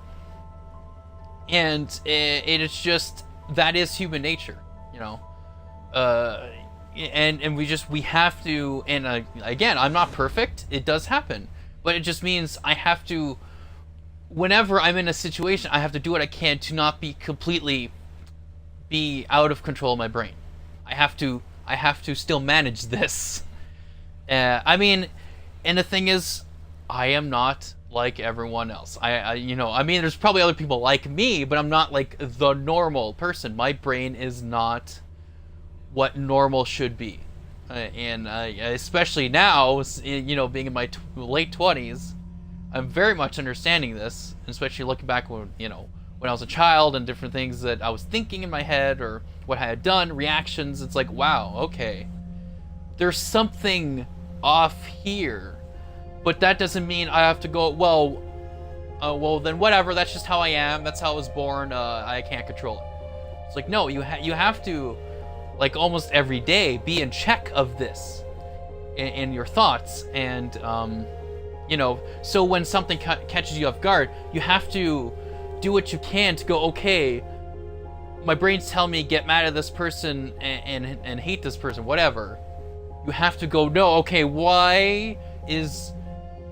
And it is just, that is human nature, you know. And we have to, and again, I'm not perfect, it does happen, but it just means I have to, whenever I'm in a situation, I have to do what I can to not be completely out of control of my brain. I have to still manage this. I mean, and the thing is, I am not like everyone else. You know, I mean, there's probably other people like me, but I'm not like the normal person. My brain is not what normal should be. And especially now, you know, being in my late 20s, I'm very much understanding this, especially looking back when, you know, when I was a child and different things that I was thinking in my head or what I had done, reactions. It's like, wow, okay, there's something off here, but that doesn't mean I have to go, well, then whatever, that's just how I am, that's how I was born, I can't control it. It's like, no, you have to, like, almost every day be in check of this in your thoughts. And you know, so when something catches you off guard, you have to do what you can to go, okay, my brain's telling me get mad at this person and hate this person, whatever. You have to go, no, okay, why is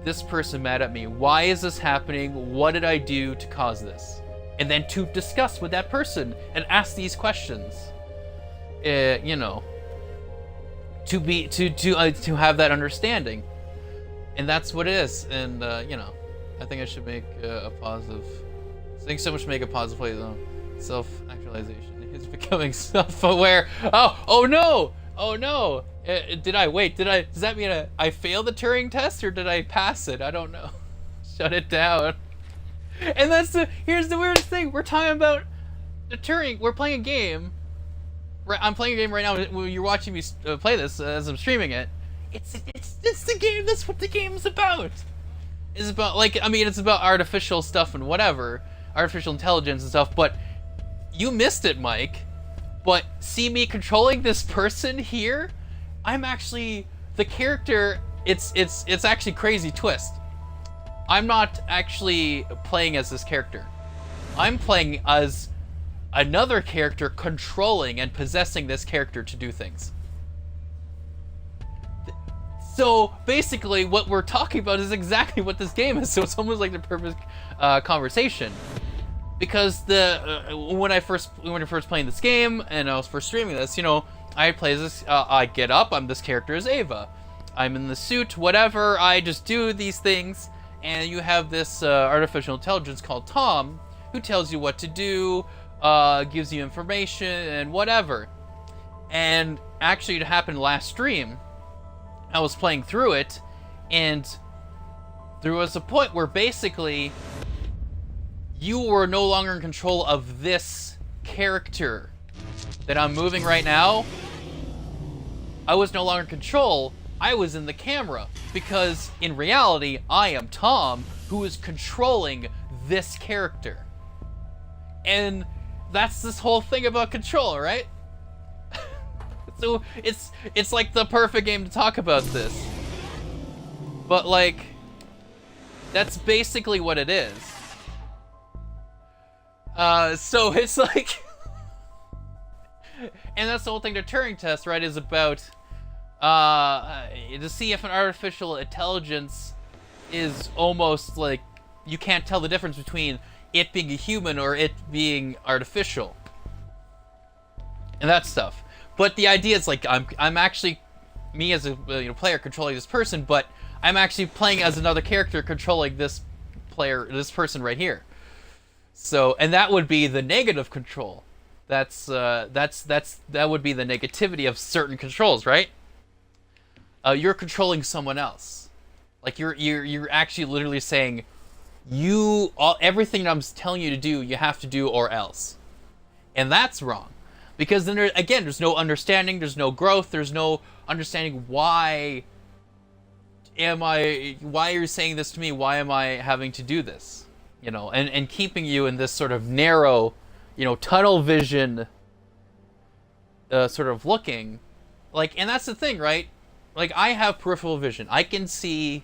this person mad at me? Why is this happening? What did I do to cause this? And then to discuss with that person and ask these questions. You know, to have that understanding. And that's what it is. And you know, I think I should make a positive. I think so much make a positive play though. Self-actualization is becoming self-aware. Oh no! Oh no! Did I wait? Does that mean I failed the Turing test or did I pass it? I don't know. Shut it down. And here's the weirdest thing. We're talking about the Turing. We're playing a game. Right, I'm playing a game right now. When you're watching me play this as I'm streaming it, it's the game. That's what the game's about. It's about, like, I mean, it's about artificial stuff and whatever, artificial intelligence and stuff. But you missed it, Mike. But see me controlling this person here? I'm actually the character. It's actually crazy twist. I'm not actually playing as this character. I'm playing as another character controlling and possessing this character to do things. So basically what we're talking about is exactly what this game is. So it's almost like the perfect conversation. Because when I first playing this game and I was first streaming this, you know, I play this. I get up. I'm this character as Ava. I'm in the suit, whatever. I just do these things, and you have this artificial intelligence called Tom, who tells you what to do, gives you information and whatever. And actually, it happened last stream. I was playing through it, and there was a point where basically you were no longer in control of this character that I'm moving right now. I was no longer in control. I was in the camera, because in reality, I am Tom, who is controlling this character. And that's this whole thing about control, right? So it's like the perfect game to talk about this. But like, that's basically what it is. So it's like, and that's the whole thing the Turing test, right, is about, to see if an artificial intelligence is almost like, you can't tell the difference between it being a human or it being artificial. And that stuff. But the idea is like, I'm actually, me as a player controlling this person, but I'm actually playing as another character controlling this person right here. So, and that would be the negative control. That would be the negativity of certain controls, right? You're controlling someone else. Like you're actually literally saying, everything I'm telling you to do, you have to do or else. And that's wrong. Because then there's no understanding, there's no growth, there's no understanding why you're saying this to me, why am I having to do this? You know, and keeping you in this sort of narrow, tunnel vision sort of looking. Like, and that's the thing, right? Like, I have peripheral vision. I can see,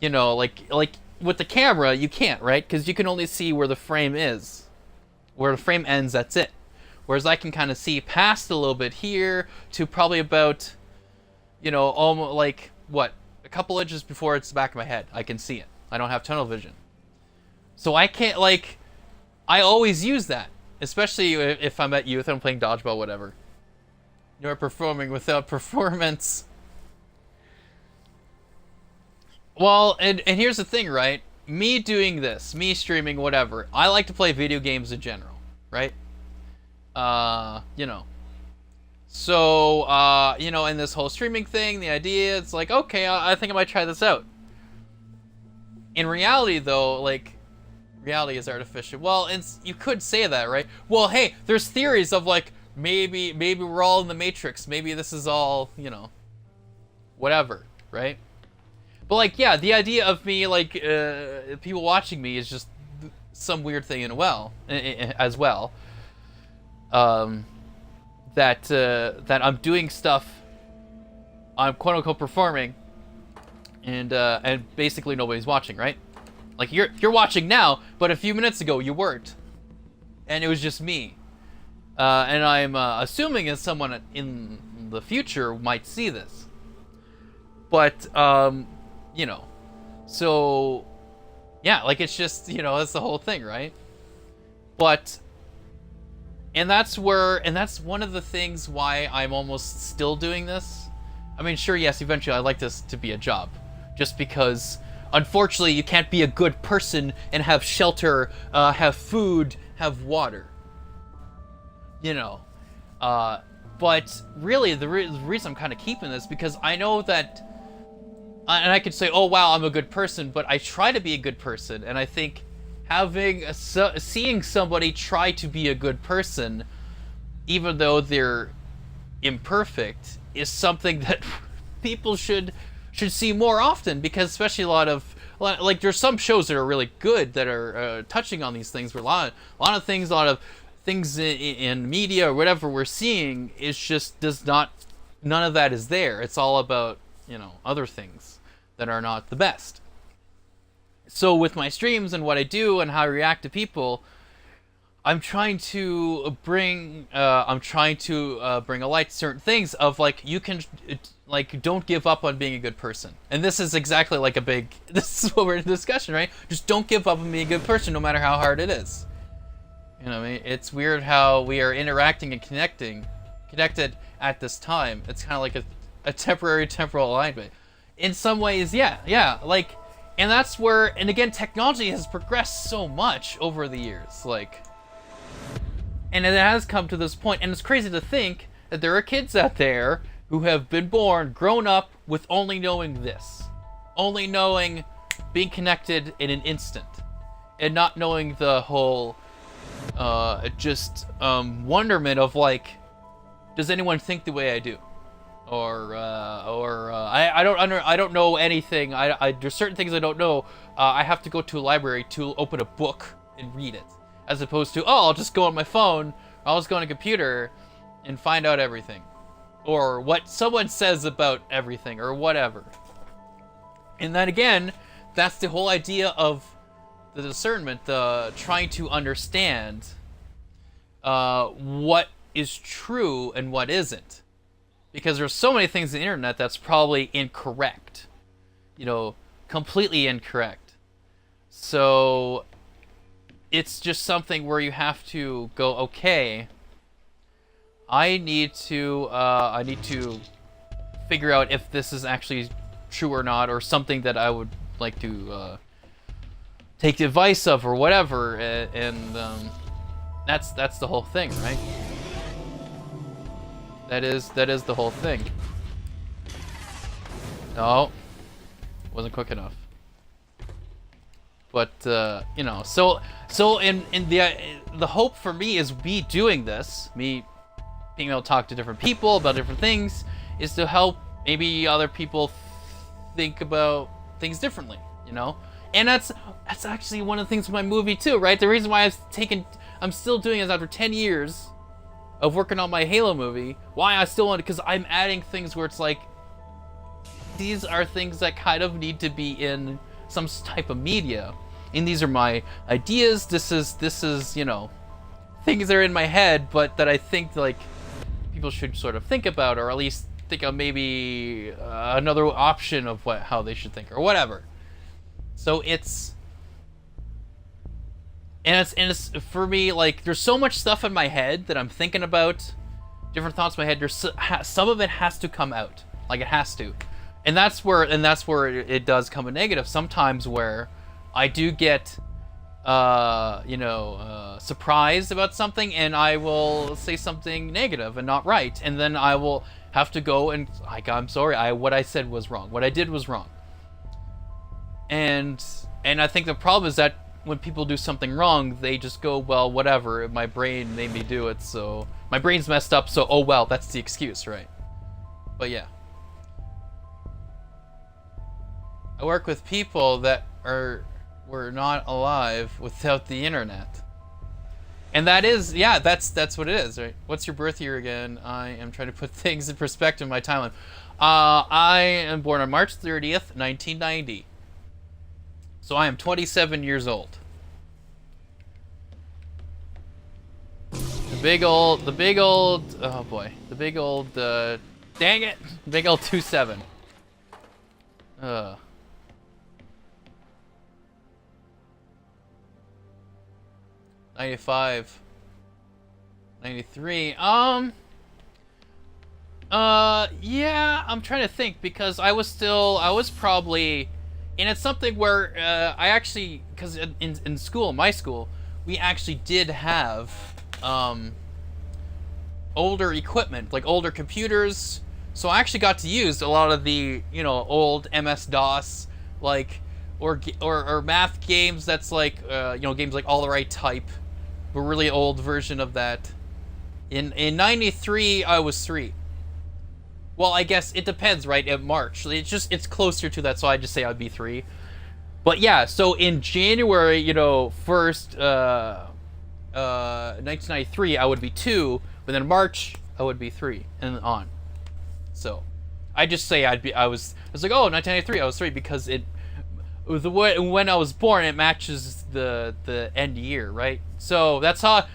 like with the camera, you can't, right? Because you can only see where the frame is. Where the frame ends, that's it. Whereas I can kind of see past a little bit here to probably about, almost like, what? A couple inches before it's the back of my head. I can see it. I don't have tunnel vision. So I can't, like, I always use that. Especially if I'm at youth and I'm playing dodgeball, whatever. You're performing without performance. Well, and here's the thing, right? Me doing this, me streaming, whatever. I like to play video games in general, right? So, in this whole streaming thing, the idea, it's like, okay, I think I might try this out. In reality, though, like, reality is artificial. Well, you could say that, right? Well, hey, there's theories of, like, maybe we're all in the Matrix. Maybe this is all, whatever, right? But, like, yeah, the idea of me, like, people watching me is just some weird thing as well. That I'm doing stuff, I'm quote unquote performing, and basically nobody's watching, right? Like you're watching now, but a few minutes ago you weren't, and it was just me, and I'm assuming that someone in the future might see this, but so yeah, like it's just that's the whole thing, right? But. And that's one of the things why I'm almost still doing this. I mean, sure, yes, eventually I'd like this to be a job. Just because, unfortunately, you can't be a good person and have shelter, have food, have water. But But really, the reason I'm kind of keeping this, because I know that, and I could say, oh wow, I'm a good person, but I try to be a good person, and I think seeing somebody try to be a good person, even though they're imperfect, is something that people should see more often, because especially a lot of, like, there's some shows that are really good that are touching on these things, where a lot of things in media or whatever we're seeing is just none of that is there. It's all about, you know, other things that are not the best. So with my streams and what I do and how I react to people, I'm trying to bring a light to certain things of, like, you can, like, don't give up on being a good person. And this is exactly like this is what we're in discussion, right? Just don't give up on being a good person, no matter how hard it is. You know what I mean? It's weird how we are interacting and connected at this time. It's kind of like a temporary temporal alignment. In some ways, yeah, like, and that's where, and again, technology has progressed so much over the years, like, and it has come to this point, and it's crazy to think that there are kids out there who have been grown up with only knowing this, only knowing being connected in an instant, and not knowing the whole wonderment of, like, does anyone think the way I do, or I don't know anything. There's certain things I don't know. I have to go to a library to open a book and read it, as opposed to, oh, I'll just go on my phone, or I'll just go on a computer and find out everything, or what someone says about everything, or whatever. And then again, that's the whole idea of the discernment, the trying to understand what is true and what isn't. Because there's so many things on the internet that's probably incorrect. You know, completely incorrect. So it's just something where you have to go, okay, I need to figure out if this is actually true or not, or something that I would like to take the advice of, or whatever, and that's the whole thing, right? That is the whole thing. No, wasn't quick enough. But you know, so in the hope for me is me doing this, me being able to talk to different people about different things, is to help maybe other people think about things differently, you know. And that's actually one of the things with my movie too, right? The reason why I'm still doing it is, after 10 years of working on my Halo movie, why I still want it, because I'm adding things where it's like, these are things that kind of need to be in some type of media, and these are my ideas. This is you know, things that are in my head, but that I think, like, people should sort of think about, or at least think of maybe another option of how they should think, or whatever. So it's for me, like, there's so much stuff in my head that I'm thinking about, different thoughts in my head. There's some of it has to come out, like, it has to, and that's where it does come a negative sometimes, where I do get surprised about something, and I will say something negative and not right, and then I will have to go and, like, I'm sorry, what I said was wrong, what I did was wrong. And I think the problem is that when people do something wrong, they just go, well, whatever, my brain made me do it, so my brain's messed up, so oh well, that's the excuse, right? But yeah, I work with people that were not alive without the internet, and that is, yeah, that's what it is, right? What's your birth year again? I am trying to put things in perspective in my timeline. I am born on March 30th, 1990. So I am 27 years old. The big old, oh boy, the big old, dang it, big old 27. 95, 93, yeah, I'm trying to think, because I was probably, and it's something where I actually, because in school, my school, we actually did have older equipment, like older computers. So I actually got to use a lot of the, you know, old MS-DOS, like, or math games that's like, you know, games like All the Right Type, a really old version of that. In 93, I was 3. Well, I guess it depends, right? In March, it's closer to that, so I just say I'd be 3. But yeah, so in January, you know, 1st, 1993, I would be 2, but then March, I would be 3, and on. So, I just say I was like, oh, 1993, I was 3 because when I was born, it matches the end year, right? So that's one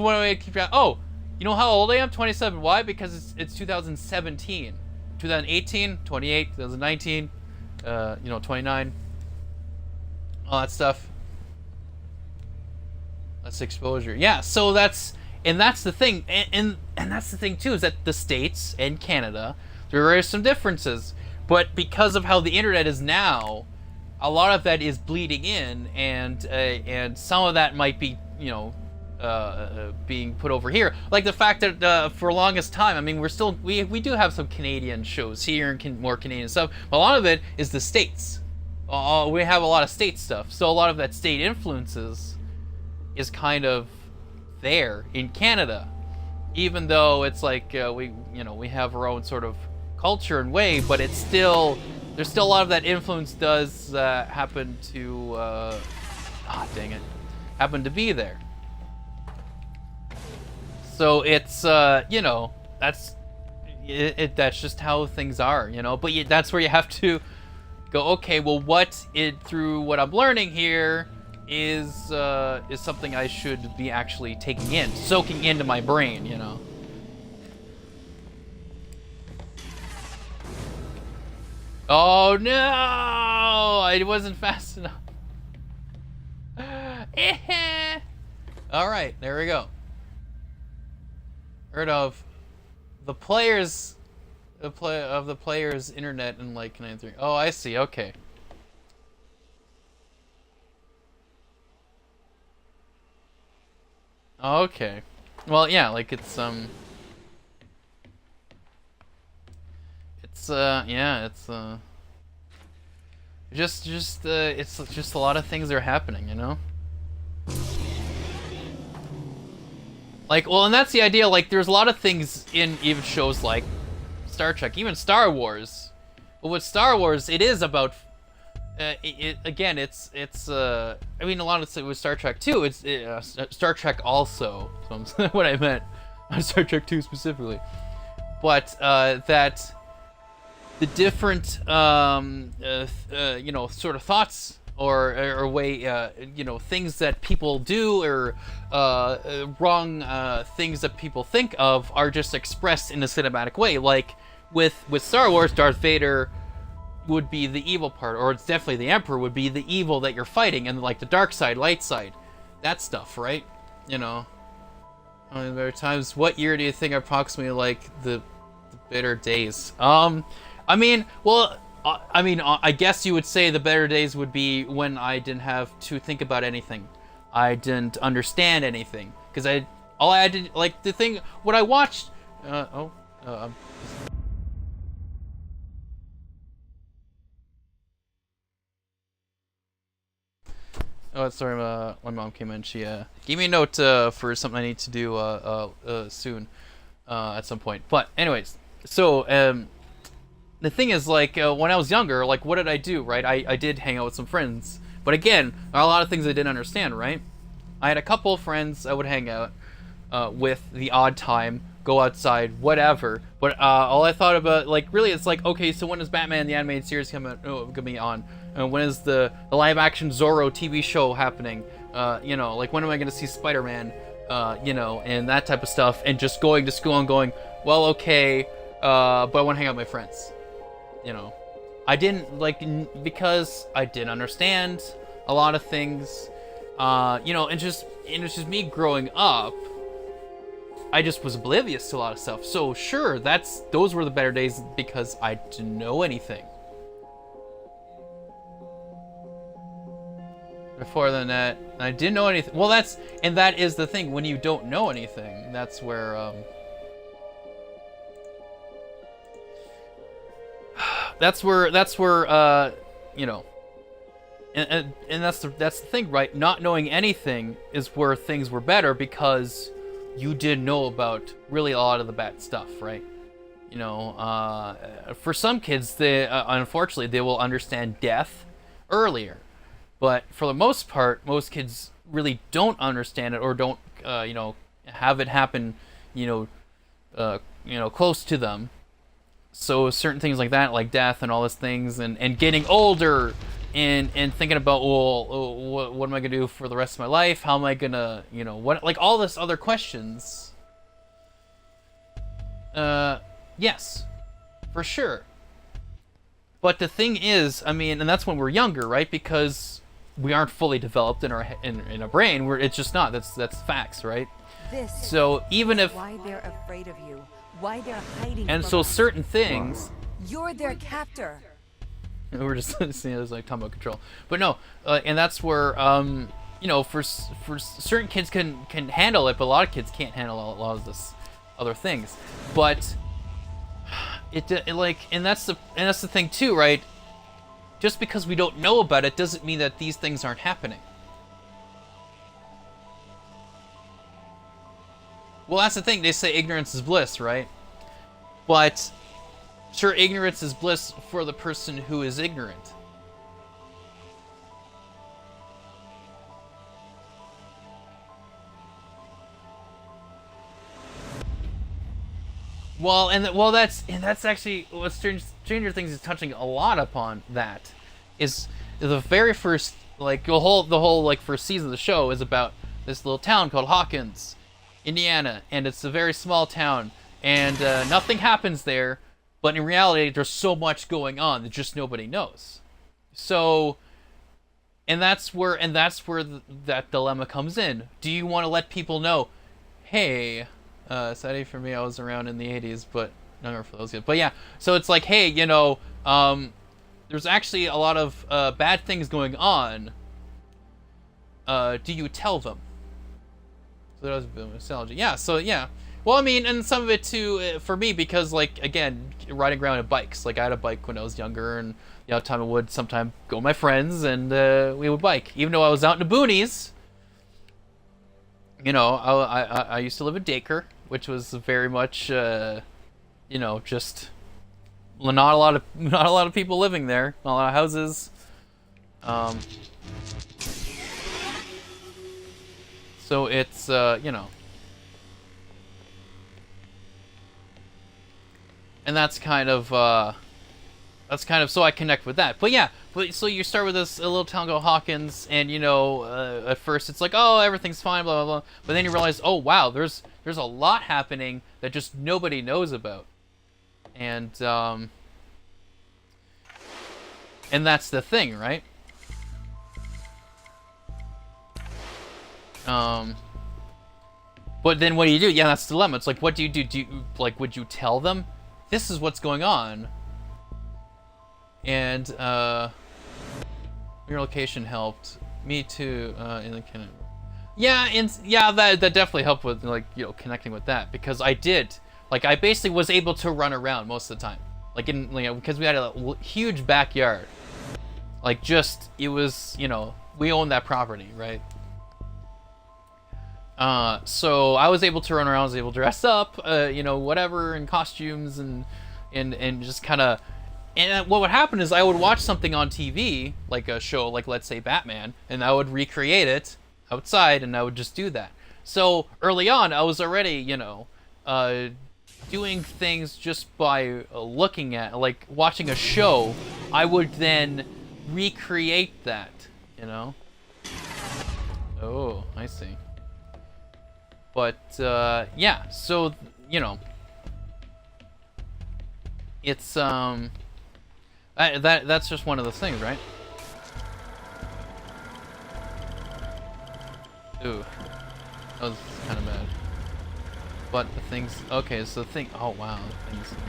way to keep track. Oh, you know how old I am? 27. Why? Because it's 2017, 2018, 28, 2019, you know, 29, all that stuff. That's exposure. Yeah. So that's the thing, and that's the thing too, is that the States and Canada, there are some differences, but because of how the internet is now, a lot of that is bleeding in, and some of that might be, you know, being put over here. Like the fact that for the longest time, I mean, we do have some Canadian shows here and more Canadian stuff, but a lot of it is the States. We have a lot of state stuff, so a lot of that state influences is kind of there in Canada, even though it's like we have our own sort of culture and way, but there's still a lot of that influence does happen to happen to be there. So it's you know, that's just how things are, you know. But that's where you have to go, okay, well, through what I'm learning here is something I should be actually soaking into my brain, you know. Oh no! I wasn't fast enough. Alright, there we go. Heard of the players internet in like 93. Oh, I see. Okay. Okay. Well, yeah, like it's just a lot of things are happening, you know? Like, well, and that's the idea, like, there's a lot of things in even shows like Star Trek, even Star Wars. But with Star Wars, it is about, I mean, a lot of it with Star Trek too, it's Star Trek also, so what I meant, not Star Trek 2 specifically. But, that the different, you know, sort of thoughts or way, you know, things that people do or wrong things that people think of are just expressed in a cinematic way. Like with Star Wars, Darth Vader would be the evil part, or it's definitely the Emperor would be the evil that you're fighting, and like the dark side, light side, that stuff, right? You know, I mean, there are times. What year do you think approximately like the better days? I mean, well, I guess you would say the better days would be when I didn't have to think about anything. I didn't understand anything. Because all I had to, like, the thing, what I watched, oh, sorry, my mom came in. She gave me a note for something I need to do soon, at some point. But anyways, so the thing is, like, when I was younger, like, what did I do, right? I did hang out with some friends. But again, there are a lot of things I didn't understand, right? I had a couple of friends I would hang out with the odd time, go outside, whatever. But all I thought about, like, really, it's like, okay, so when is Batman the animated series gonna be on? When is the live-action Zorro TV show happening? You know, like, when am I gonna see Spider-Man? You know, and that type of stuff. And just going to school and going, well, okay, but I want to hang out with my friends. You know, I didn't, like, because I didn't understand a lot of things, you know, and it's just me growing up, I just was oblivious to a lot of stuff. So sure, those were the better days because I didn't know anything. Before the net, I didn't know anything. Well, that is the thing, when you don't know anything, that's where, that's where you know, and that's the thing, right? Not knowing anything is where things were better, because you did know about really a lot of the bad stuff, right? You know, for some kids, they unfortunately they will understand death earlier, but for the most part, most kids really don't understand it, or don't you know, have it happen, you know, close to them. So certain things like that, like death and all those things, and getting older, and thinking about, well, what am I gonna do for the rest of my life? How am I gonna, you know, what, like all this other questions. Yes, for sure. But the thing is, I mean, and that's when we're younger, right? Because we aren't fully developed in our in our brain. It's just not. That's facts, right? So even if why they're afraid of you, why they're hiding and from so us. certain things. You're their captor. We're just seeing it as like talking about control, but no, and that's where you know, for certain kids can handle it, but a lot of kids can't handle a lot of this other things. But it like, and that's the thing too, right? Just because we don't know about it doesn't mean that these things aren't happening. Well, that's the thing. They say ignorance is bliss, right? But sure, ignorance is bliss for the person who is ignorant. Well, that's actually what Stranger Things is touching a lot upon. That is the very first, like, the whole like first season of the show is about this little town called Hawkins, Indiana, and it's a very small town, and nothing happens there, but in reality there's so much going on that just nobody knows. So, and that's where that dilemma comes in. Do you want to let people know, hey, sadly for me, I was around in the 80s, but not for those kids. But yeah, so it's like, hey, you know, there's actually a lot of bad things going on. Do you tell them? So that was a bit of nostalgia. Yeah, so yeah. Well, I mean, and some of it too, for me, because, like, again, riding around on bikes. Like, I had a bike when I was younger, and, you know, time I would sometimes go with my friends, and we would bike. Even though I was out in the boonies, you know, I used to live in Dacre, which was very much, you know, just not a lot of people living there, not a lot of houses. So it's you know, and that's kind of so I connect with that. But yeah, so you start with a little town called Hawkins, and, you know, at first it's like, oh, everything's fine, blah blah blah. But then you realize, oh wow, there's a lot happening that just nobody knows about, and that's the thing, right? But then what do you do? Yeah, that's the dilemma. It's like, what do you do? Do you, like, would you tell them this is what's going on? And your location helped me too in the kind of, yeah, and yeah, that definitely helped with, like, you know, connecting with that, because I basically was able to run around most of the time, like, in, you know, because we had a huge backyard, like, just, it was, you know, we owned that property, right? So I was able to run around, I was able to dress up, you know, whatever, in costumes, and just kind of. And what would happen is I would watch something on TV, like a show, like, let's say Batman, and I would recreate it outside, and I would just do that. So early on, I was already, you know, doing things just by looking at, like, watching a show. I would then recreate that, you know? Oh, I see. But, yeah, so, you know, it's, that's just one of those things, right? Ooh, that was kind of bad. But the things, okay, so the thing, oh wow, the things here.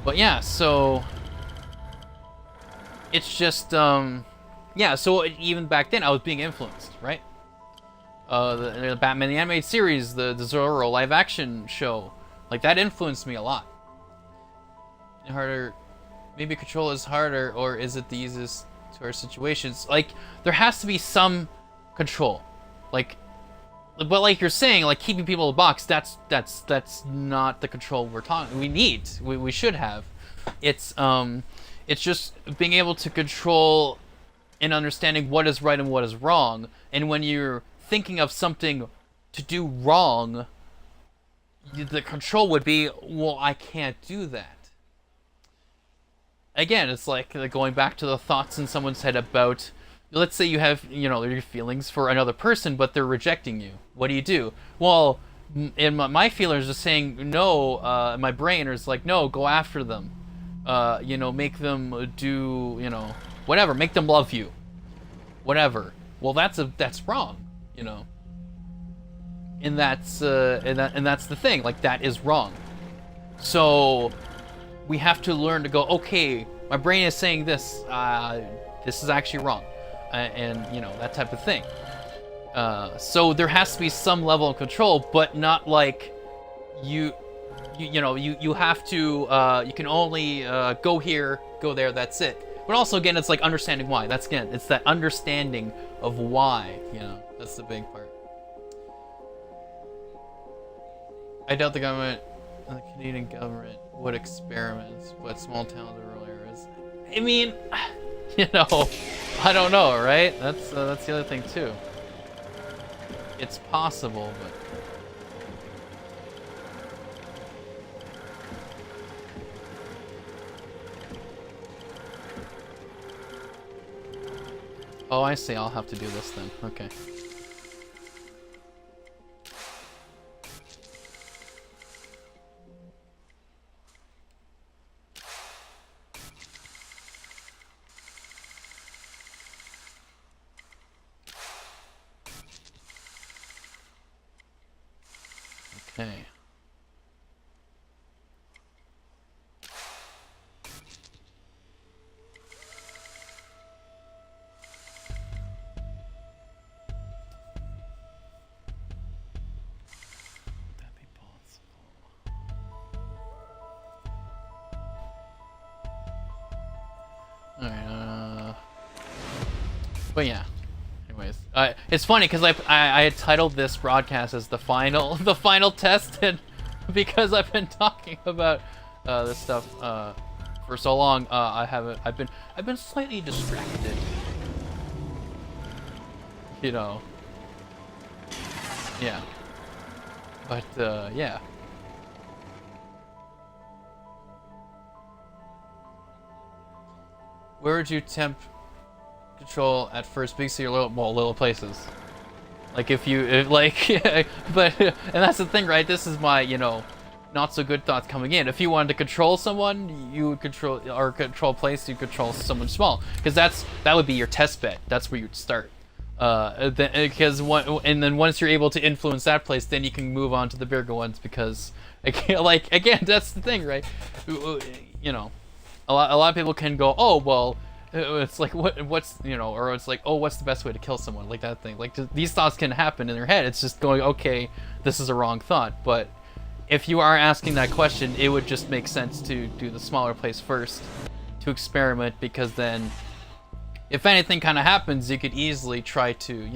But yeah, so it's just, yeah, so even back then I was being influenced, right? the Batman the Animated Series, the Zorro live action show, like that influenced me a lot. Harder, maybe control is harder, or is it the easiest to our situations? Like there has to be some control, like, but like you're saying, like keeping people in a box, that's not the control we need. We should have. It's just being able to control and understanding what is right and what is wrong. And when you're thinking of something to do wrong, the control would be, well, I can't do that. Again, it's like going back to the thoughts in someone's head about, let's say you have, your feelings for another person, but they're rejecting you. What do? Well, in my feelings are saying no, my brain is like, no, go after them. Make them do, whatever, make them love you. Whatever. Well, that's wrong, And that's the thing, like that is wrong. So we have to learn to go, okay, my brain is saying this, this is actually wrong. And that type of thing. So there has to be some level of control, but not like you have to, you can only go here, go there, that's it. But also, again, it's like understanding why. It's that understanding of why, that's the big part. I doubt the Canadian government would experiment, but small towns and rural areas. I mean, I don't know, right? That's the other thing too. It's possible, but. Oh, I see. I'll have to do this then. Okay. Okay. But yeah, anyways, it's funny because I had titled this broadcast as the final test, and because I've been talking about this stuff for so long, I've been slightly distracted, yeah, but yeah. Where would you tempt control at first? Big city or little places. Like but and that's the thing, right? This is my not so good thoughts coming in. If you wanted to control someone, you would control place. You control someone small, because that would be your test bed. That's where you'd start. Because then once you're able to influence that place, then you can move on to the bigger ones. Because again, that's the thing, right? A lot of people can go, oh well. It's like what's or it's like, oh, what's the best way to kill someone, like that thing. Like these thoughts can happen in their head. It's just going, okay, this is a wrong thought. But if you are asking that question, it would just make sense to do the smaller place first to experiment, because then if anything kind of happens, you could easily try to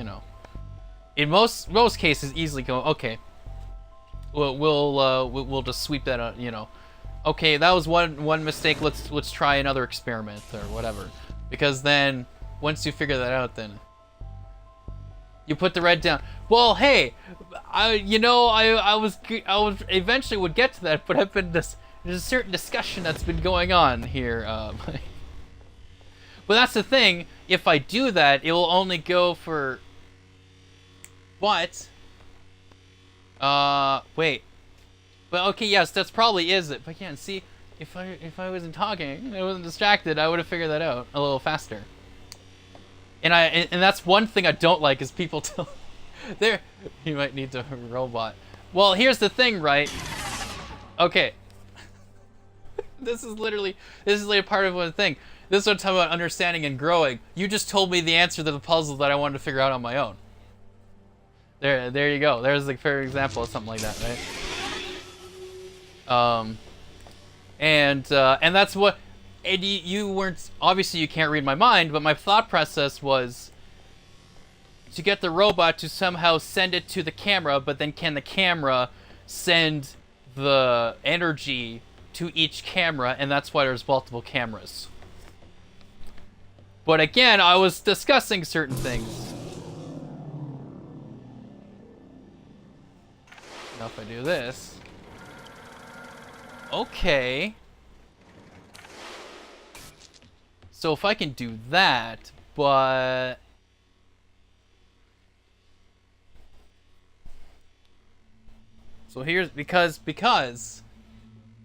in most cases easily go, okay, we'll just sweep that out, okay, that was one mistake, let's try another experiment or whatever. Because then once you figure that out, then you put the red down. Well, hey, I was eventually would get to that, but there's a certain discussion that's been going on here. But that's the thing, if I do that, it will only go for what? Wait. But okay, yes, that's probably is it. But again, see, if I wasn't talking, I wasn't distracted, I would have figured that out a little faster. And that's one thing I don't like, is people tell there you might need to robot. Well, here's the thing, right? Okay. This is like a part of one thing. This is what I'm talking about, understanding and growing. You just told me the answer to the puzzle that I wanted to figure out on my own. There you go. There's a fair example of something like that, right? And that's what, and you weren't, obviously you can't read my mind, but my thought process was to get the robot to somehow send it to the camera, but then can the camera send the energy to each camera, and that's why there's multiple cameras. But again, I was discussing certain things. Now if I do this... Okay. So if I can do that, but... So here's... Because...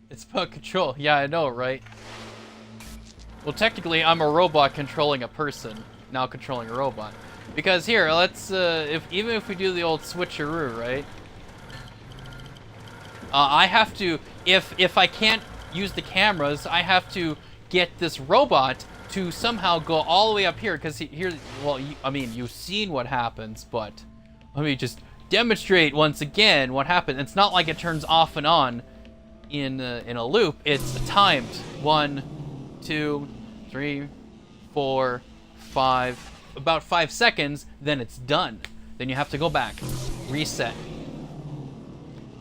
It's about control. Yeah, I know, right? Well, technically, I'm a robot controlling a person. Now controlling a robot. Because here, let's... even if we do the old switcheroo, right? I have to, if I can't use the cameras, I have to get this robot to somehow go all the way up here, because here, well, I mean, you've seen what happens, but let me just demonstrate once again what happens. It's not like it turns off and on in a loop. It's timed. 1, 2, 3, 4, 5, about 5 seconds, then it's done. Then you have to go back, reset.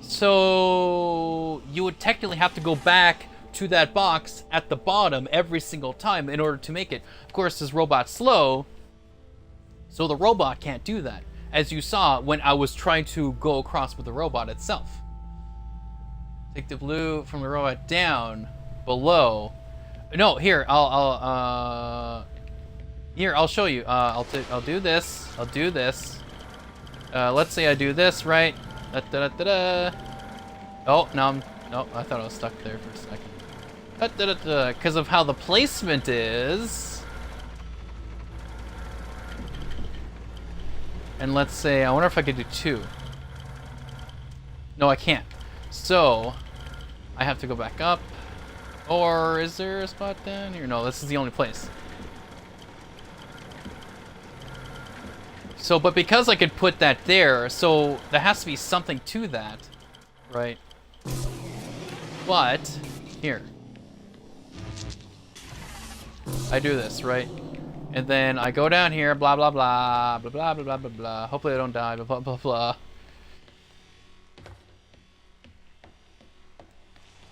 So you would technically have to go back to that box at the bottom every single time in order to make it. Of course, this robot's slow, so the robot can't do that, as you saw when I was trying to go across with the robot itself. Take the blue from the robot down below. No, here I'll show you. I'll do this. I'll do this. Let's say I do this, right? Oh, now no, I thought I was stuck there for a second. Because of how the placement is. And let's say, I wonder if I could do 2. No, I can't. So, I have to go back up. Or is there a spot down here? No, this is the only place. So, but because I could put that there, so there has to be something to that, right? But, here. I do this, right? And then I go down here, blah, blah, blah, blah, blah, blah, blah, blah, blah. Hopefully I don't die, blah, blah, blah, blah.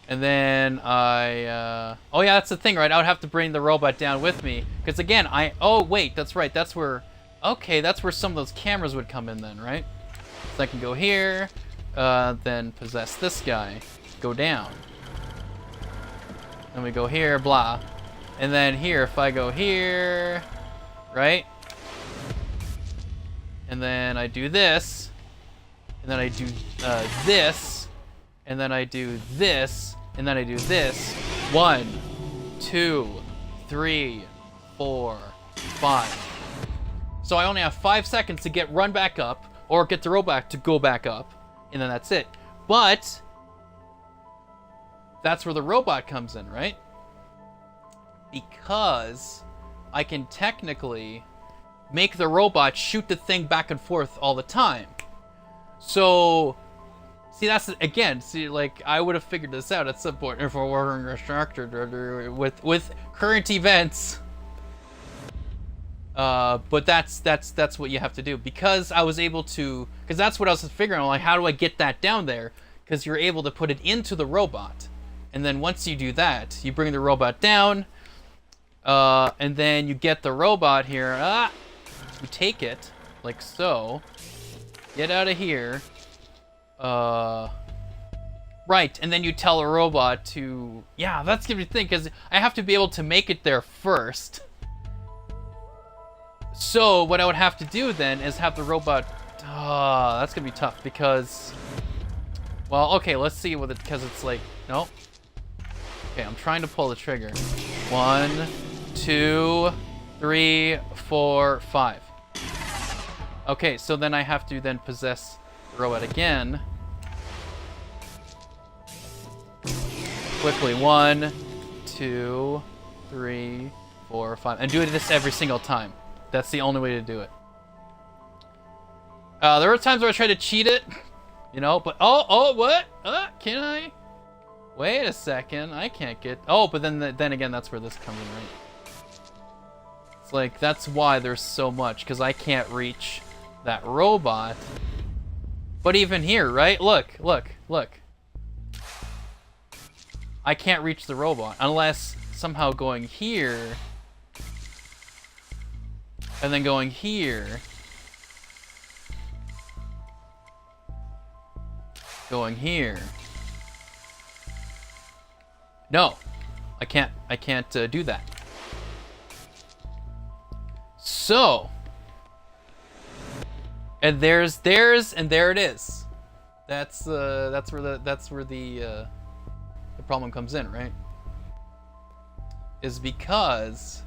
And then I, oh yeah, that's the thing, right? I would have to bring the robot down with me. Because again, oh wait, that's right, that's where... Okay, that's where some of those cameras would come in then, right? So I can go here, then possess this guy, go down. Then we go here, blah. And then here, if I go here, right? And then I do this, and then I do this, and then I do this, and then I do this. 1, 2, 3, 4, 5. So I only have 5 seconds to run back up, or get the robot to go back up, and then that's it. But that's where the robot comes in, right? Because I can technically make the robot shoot the thing back and forth all the time. So, see, that's, again, see, like, I would have figured this out at some point if I were a structure with current events. But that's what you have to do, because I was able to, because that's what I was figuring out, like, how do I get that down there? Because you're able to put it into the robot, and then once you do that, you bring the robot down, and then you get the robot here, you take it, like so, get out of here, right, and then you tell a robot to, yeah, that's gonna be the thing, because I have to be able to make it there first. So, what I would have to do then is have the robot... that's gonna be tough because... Well, okay, let's see with it, because it's like... Nope. Okay, I'm trying to pull the trigger. 1, 2, 3, 4, 5. Okay, so then I have to then possess the robot again. Quickly, 1, 2, 3, 4, 5. And do this every single time. That's the only way to do it. There were times where I tried to cheat it, you know, but what? Can I? Wait a second, I can't get. Oh, but then again, that's where this comes in, right? It's like that's why there's so much, because I can't reach that robot. But even here, right? Look. I can't reach the robot unless somehow going here and then going here. Going here. No, I can't do that. So, and there's and there it is. That's where the problem comes in, right? Is because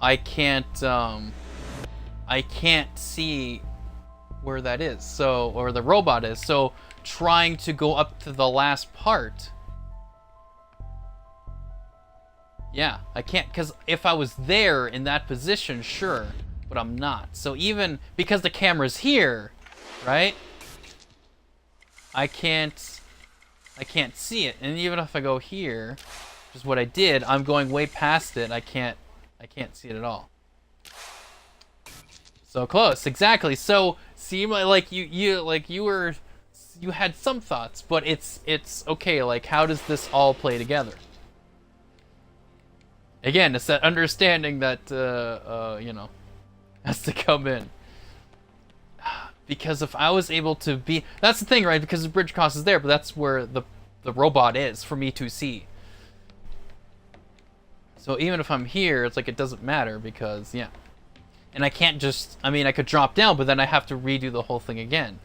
I can't see where that is, so, or the robot is. So trying to go up to the last part, yeah, I can't, because if I was there in that position, sure, but I'm not. So even because the camera's here, right, I can't see it. And even if I go here, which is what I did, I'm going way past it. I can't see it at all. So close, exactly. So see, like you had some thoughts, but it's okay. Like, how does this all play together? Again, it's that understanding that you know, has to come in. Because if I was able to be, that's the thing, right? Because the bridge cross is there, but that's where the robot is for me to see. So even if I'm here, it's like it doesn't matter because, yeah. And I can't just, I mean, I could drop down, but then I have to redo the whole thing again.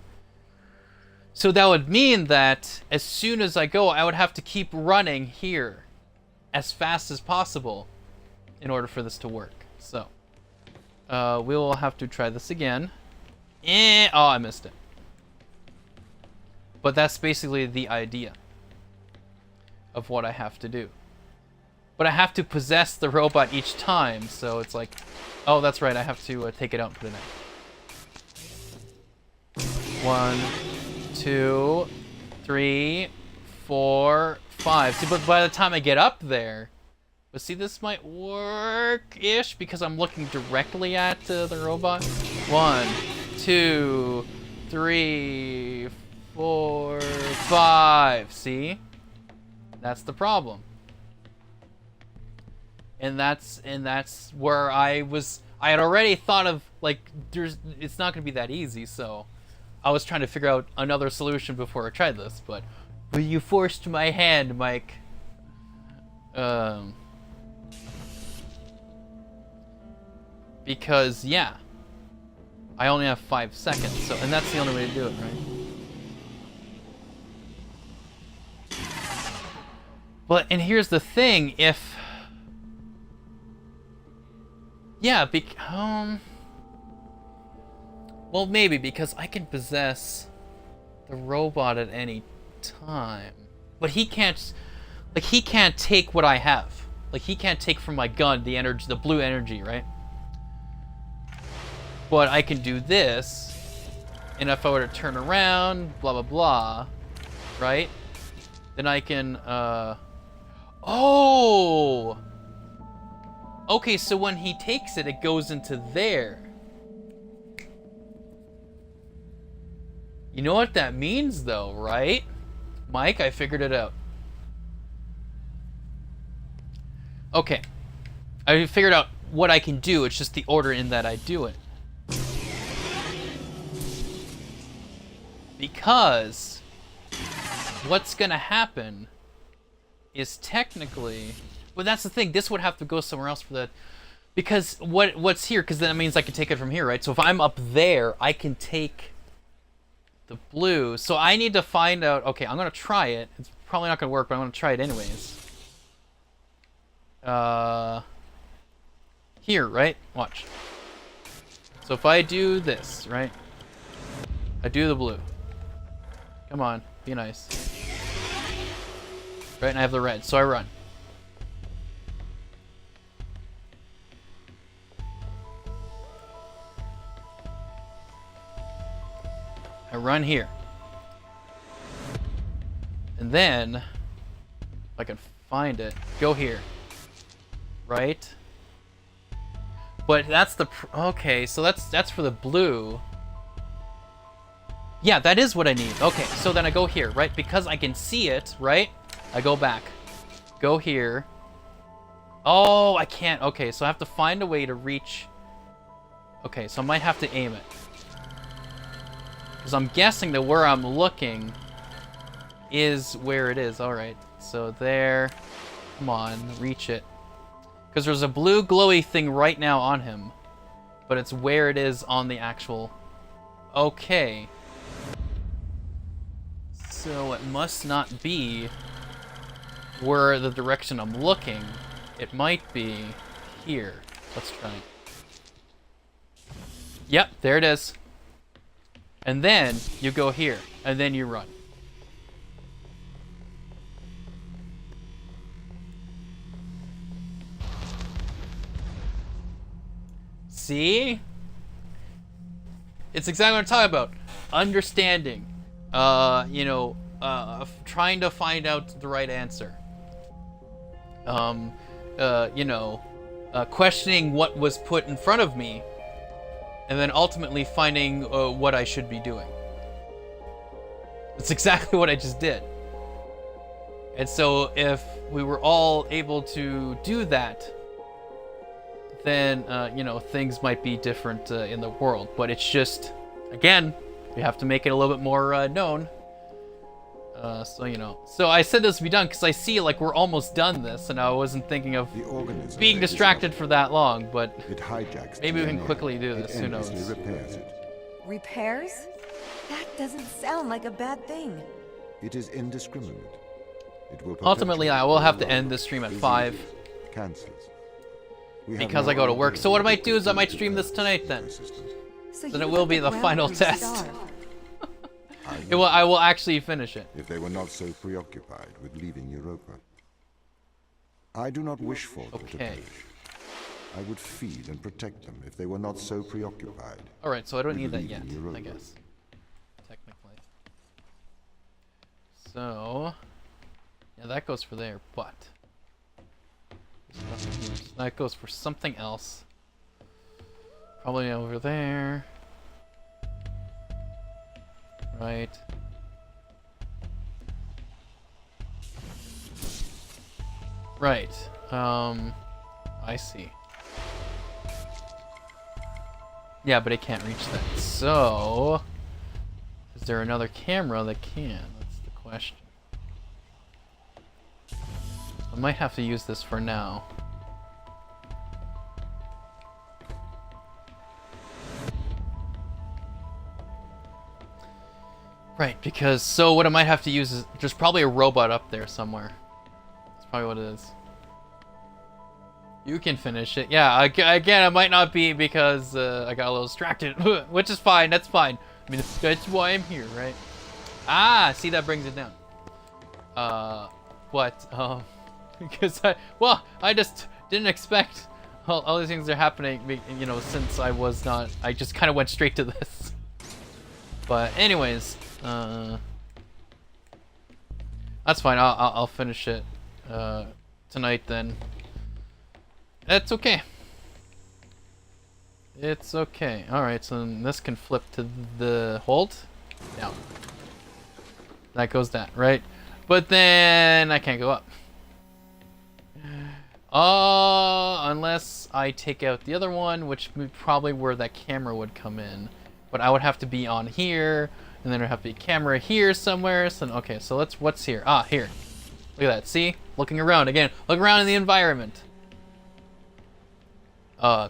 So that would mean that as soon as I go, I would have to keep running here as fast as possible in order for this to work. So we will have to try this again. Oh, I missed it. But that's basically the idea of what I have to do. But I have to possess the robot each time, so it's like, oh, that's right, I have to take it out and put it in. 1, 2, 3, 4, 5. See, but by the time I get up there, but see, this might work-ish because I'm looking directly at the robot. 1, 2, 3, 4, 5. See? That's the problem. And that's where I had already thought of, like, it's not gonna be that easy, so I was trying to figure out another solution before I tried this, but you forced my hand, Mike. Because, yeah, I only have 5 seconds, so, and that's the only way to do it, right? But, and here's the thing, if, yeah, well, maybe, because I can possess the robot at any time. But he can't, like, he can't take what I have. Like, he can't take from my gun the energy, the blue energy, right? But I can do this, and if I were to turn around, blah, blah, blah, right? Then I can, oh! Okay, so when he takes it, it goes into there. You know what that means, though, right? Mike, I figured it out. Okay. I figured out what I can do. It's just the order in that I do it. Because what's gonna happen is technically, well, that's the thing, this would have to go somewhere else for that, because what's here, because then it means I can take it from here, right? So if I'm up there, I can take the blue. So I need to find out, okay, I'm gonna try it. It's probably not gonna work, but I'm gonna try it anyways. Here, right? Watch. So if I do this, right? I do the blue. Come on, be nice. Right, and I have the red, so I run. I run here. And then, if I can find it, go here. Right? But that's the... Okay, so that's for the blue. Yeah, that is what I need. Okay, so then I go here, right? Because I can see it, right? I go back. Go here. Oh, I can't. Okay, so I have to find a way to reach... Okay, so I might have to aim it. Because I'm guessing that where I'm looking is where it is. Alright, so there. Come on, reach it. Because there's a blue glowy thing right now on him. But it's where it is on the actual... Okay. So it must not be where the direction I'm looking. It might be here. Let's try. Yep, there it is. And then you go here, and then you run. See? It's exactly what I'm talking about. Understanding. Trying to find out the right answer. Questioning what was put in front of me, and then ultimately finding what I should be doing. That's exactly what I just did. And so if we were all able to do that, then, things might be different in the world. But it's just, again, we have to make it a little bit more known. So I said this would be done because I see like we're almost done this, and I wasn't thinking of being distracted for that long, but it hijacks maybe we can DNA. quickly do It this, who knows. endlessly repairs it. Repairs? That doesn't sound like a bad thing. It is indiscriminate. It will Ultimately, I will have to end this stream at 5 cancels. We have because no I go to work. idea So what I what might do is I might the stream this tonight then. system. So Then you it will let be the ground final crew test. starve. I will actually finish it. If they were not so preoccupied with leaving Europa. I do not wish for them to Okay. perish. I would feed and protect them if they were not so preoccupied. Alright, so I don't with need that leaving yet, Europa. I guess. Technically. So... Yeah, that goes for there, but... there's nothing here. So that goes for something else. Probably over there. Right. Right. I see. Yeah, but it can't reach that. So, is there another camera that can? That's the question. I might have to use this for now. Right, because, so what I might have to use is, there's probably a robot up there somewhere. That's probably what it is. You can finish it. Yeah, again, it might not be because I got a little distracted, which is fine, that's fine. I mean, that's why I'm here, right? Ah, see, that brings it down. What? Because I just didn't expect all these things are happening, since I just kind of went straight to this. But anyways, that's fine. I'll finish it tonight then. That's okay. It's okay. All right, so then this can flip to the hold down. That goes down, right? But then I can't go up. Unless I take out the other one, which would probably where that camera would come in. But I would have to be on here, and then there'd have to be a camera here somewhere. So okay, so what's here? Ah, here. Look at that. See? Looking around again. Look around in the environment.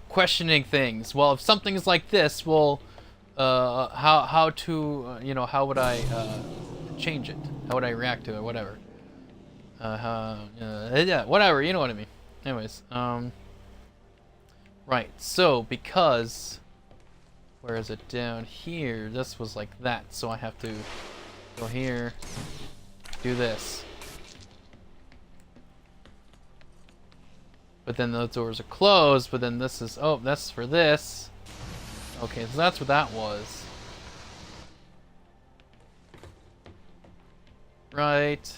Questioning things. Well, if something's like this, well, how would I change it? How would I react to it? Whatever. Yeah, whatever. You know what I mean. Anyways, right. So because. Where is it? Down here. This was like that, so I have to go here, do this. But then those doors are closed, but then this is, oh, that's for this. Okay, so that's what that was. right.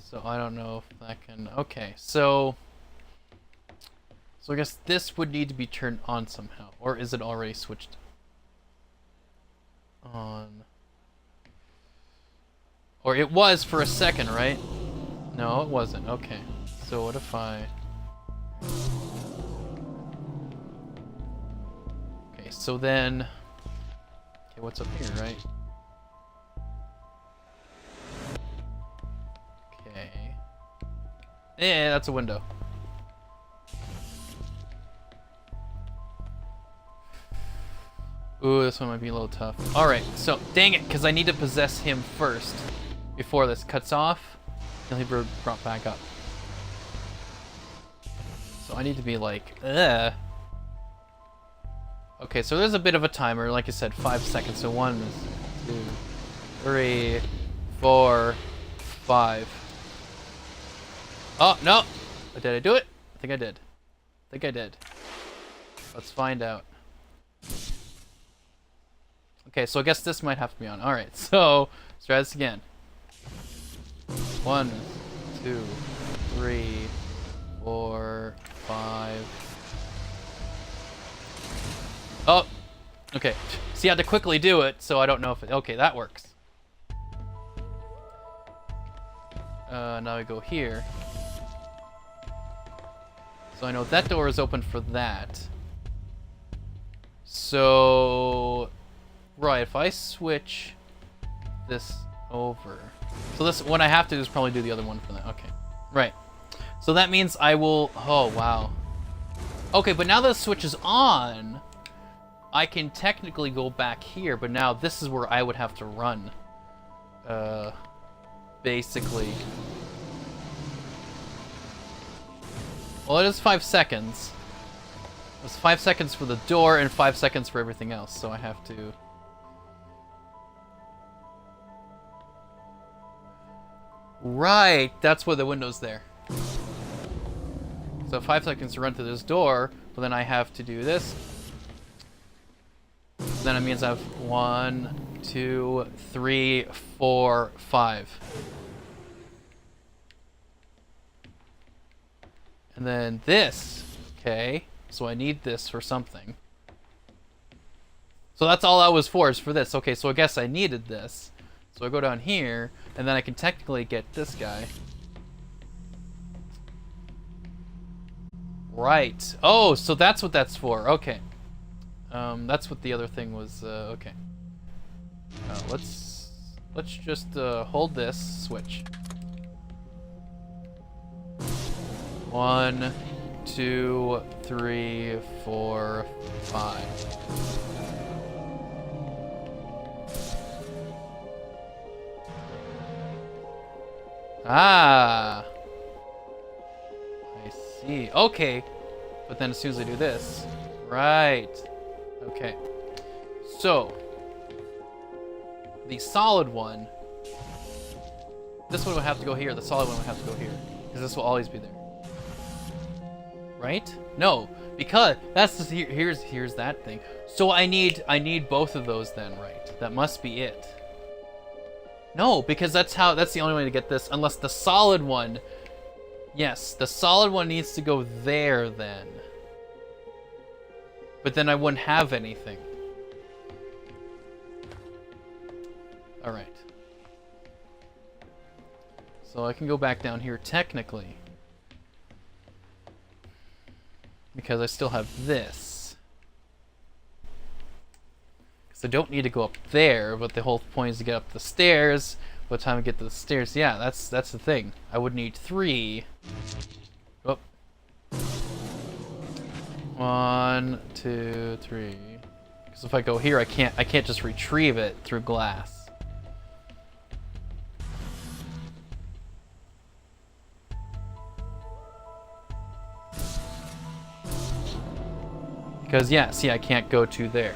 So I don't know if that can... Okay, so I guess this would need to be turned on somehow. Or is it already switched on? Or it was for a second, right? No, it wasn't. Okay. So what if I... Okay, so then... Okay, what's up here, right? Okay. Yeah, that's a window. Ooh, this one might be a little tough. Alright, so, dang it, because I need to possess him first before this cuts off. He'll be brought back up. So I need to be like, ugh. Okay, so there's a bit of a timer. Like I said, 5 seconds. So 1, 2, 3, 4, 5. Oh, no! Did I do it? I think I did. I think I did. Let's find out. Okay, so I guess this might have to be on. Alright, so let's try this again. 1, 2, 3, 4, 5. Oh! Okay. See, I had to quickly do it, so I don't know if it... Okay, that works. Now we go here. So I know that door is open for that. So... Right, if I switch this over... So this, what I have to do is probably do the other one for that. Okay. Right. So that means I will... Oh, wow. Okay, but now that the switch is on, I can technically go back here, but now this is where I would have to run. Basically. Well, it is 5 seconds. It's 5 seconds for the door and 5 seconds for everything else, so I have to... Right, that's why the window's there. So 5 seconds to run to this door, but then I have to do this. Then it means I have 1, 2, 3, 4, 5. And then this, okay. So I need this for something. So that's all I was for, is for this. Okay, so I guess I needed this. So I go down here, and then I can technically get this guy. Right. Oh, so that's what that's for. Okay. That's what the other thing was. Okay. Let's just hold this switch. 1, 2, 3, 4, 5. Ah. I see. Okay. But then as soon as I do this, right. Okay. So the solid one, this one would have to go here. The solid one would have to go here, because this will always be there. Right? No, because that's just here's that thing. So I need both of those then, right? That must be it. No, because that's the only way to get this, unless the solid one. Yes, the solid one needs to go there then. But then I wouldn't have anything. All right. So I can go back down here technically, because I still have this. Because I don't need to go up there, but the whole point is to get up the stairs. By the time I get to the stairs, yeah, that's the thing. I would need 3. Oh. 1, 2, 3. Because if I go here, I can't just retrieve it through glass. Because, yeah, see, I can't go to there.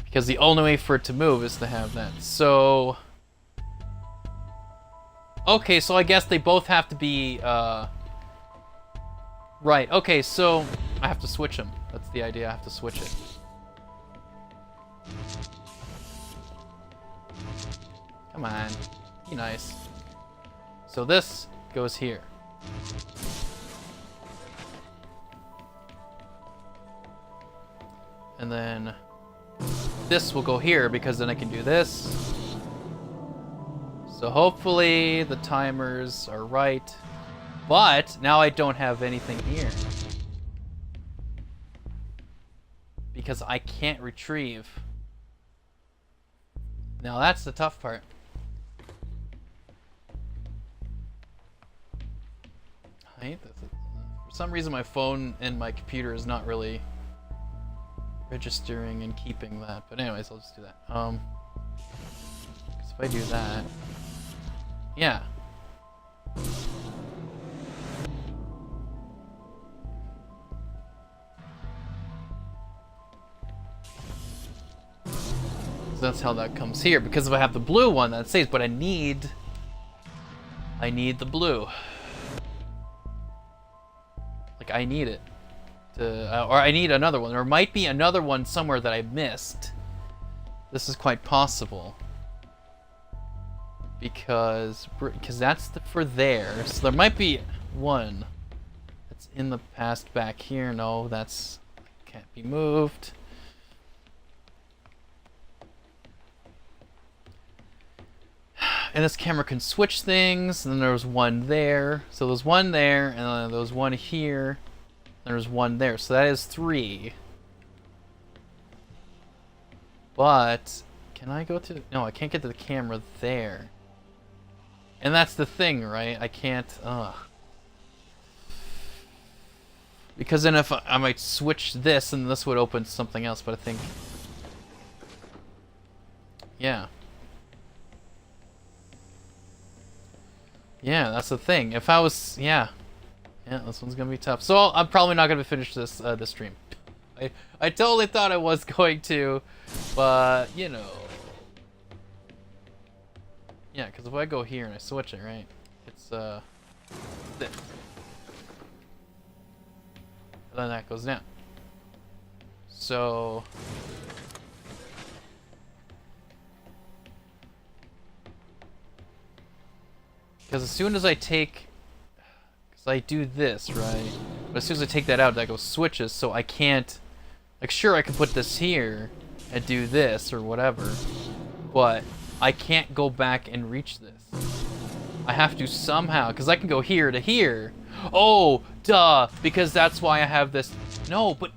Because the only way for it to move is to have that. So... Okay, so I guess they both have to be, Right, okay, so I have to switch them. That's the idea, I have to switch it. Come on. Be nice. So this goes here. And then this will go here because then I can do this. So hopefully the timers are right. But now I don't have anything here. Because I can't retrieve. Now that's the tough part. I hate this. For some reason my phone and my computer is not really registering and keeping that. But anyways, I'll just do that. 'Cause if I do that, yeah. So that's how that comes here. Because if I have the blue one, that saves. But I need the blue. Like I need it. Or I need another one. There might be another one somewhere that I missed. This is quite possible. Because that's for there. So there might be one that's in the past back here. No, that's can't be moved. And this camera can switch things. And then there was one there. So there's one there, and then there was one here. There's one there, so that is 3. But can I go to? No, I can't get to the camera there. And that's the thing, right? I can't. Because then if I might switch this, and this would open something else. But I think, yeah. Yeah, that's the thing. If I was, yeah, this one's gonna be tough. So I'm probably not gonna finish this this stream. I totally thought I was going to, but you know, yeah. Because if I go here and I switch it, right, it's this, and then that goes down. So. Because as soon as I take, because I do this, right? But as soon as I take that out, that goes switches, so I can't, like sure I can put this here and do this or whatever, but I can't go back and reach this. I have to somehow, because I can go here to here. Oh, duh, because that's why I have this. No, but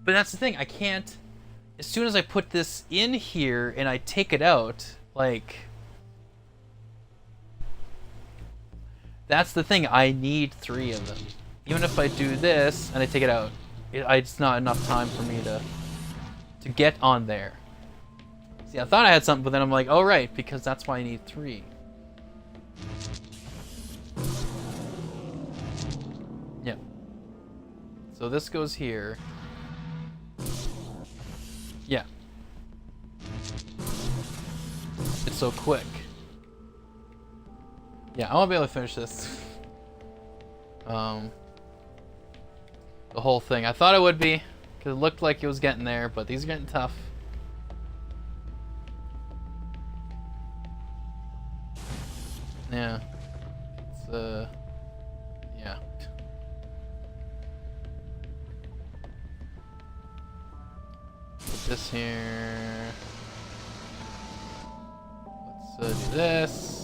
that's the thing, I can't, as soon as I put this in here and I take it out, like, that's the thing, I need 3 of them. Even if I do this and I take it out, it's not enough time for me to get on there. See, I thought I had something, but then I'm like, oh right, because that's why I need 3. Yeah. So this goes here. Yeah. It's so quick. Yeah, I won't be able to finish this. The whole thing. I thought it would be, because it looked like it was getting there, but these are getting tough. Yeah. It's, yeah. Put this here. Let's do this.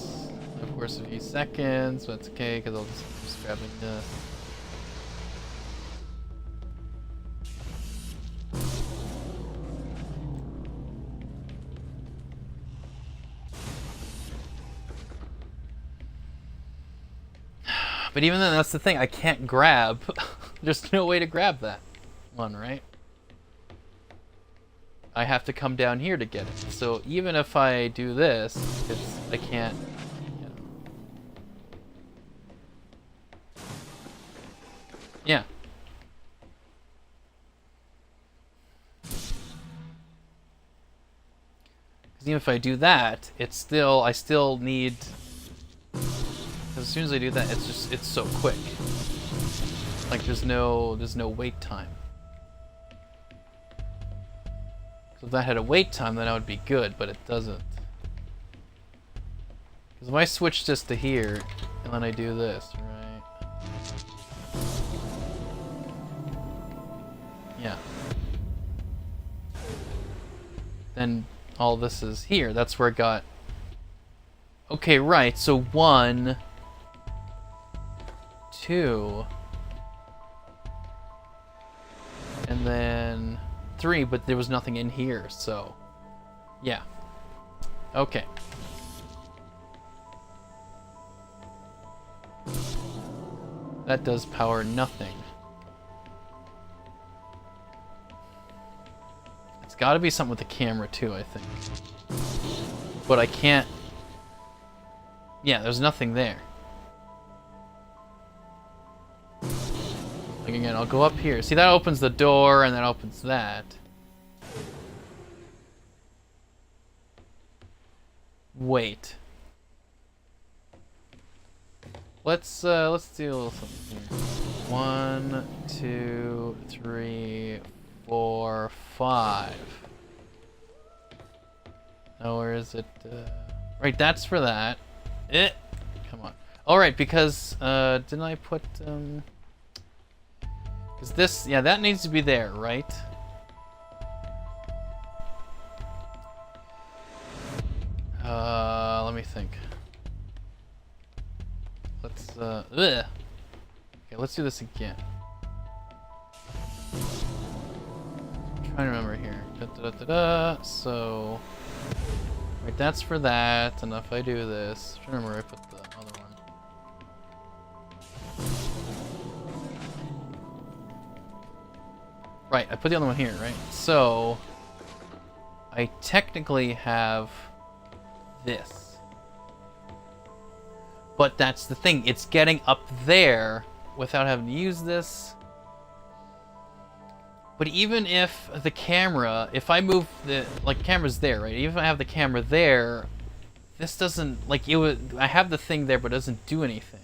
Of course, a few seconds, but it's okay because I'll just grab it. But even then, that's the thing. I can't grab. There's no way to grab that one, right? I have to come down here to get it. So even if I do this, I can't. Yeah. Because even if I do that, it's still, I still need, as soon as I do that, it's so quick. Like there's no wait time. So if that had a wait time, then that would be good, but it doesn't. Because if I switch this to here, and then I do this, right? Yeah. Then all this is here. That's where it got... Okay, right. So 1, 2... And then 3, but there was nothing in here, so... Yeah. Okay. That does power nothing. It's gotta be something with the camera too, I think. But I can't... Yeah, there's nothing there. Like again, I'll go up here. See, that opens the door, and that opens that. Wait. Let's do a little something here. 1, 2, 3, 4, 5. Now where is it? Right, that's for that. Come on. All right, because didn't I put Because this, yeah, that needs to be there, right? Let me think. Let's, Okay, let's do this again. I'm trying to remember here. So, right, that's for that, and if I do this, I'm trying to remember where I put the other one. Right, I put the other one here, right? So, I technically have this. But that's the thing, it's getting up there without having to use this. But even if the camera, if I move the, like, camera's there, right? Even if I have the camera there, this doesn't, like, it would, I have the thing there, but it doesn't do anything.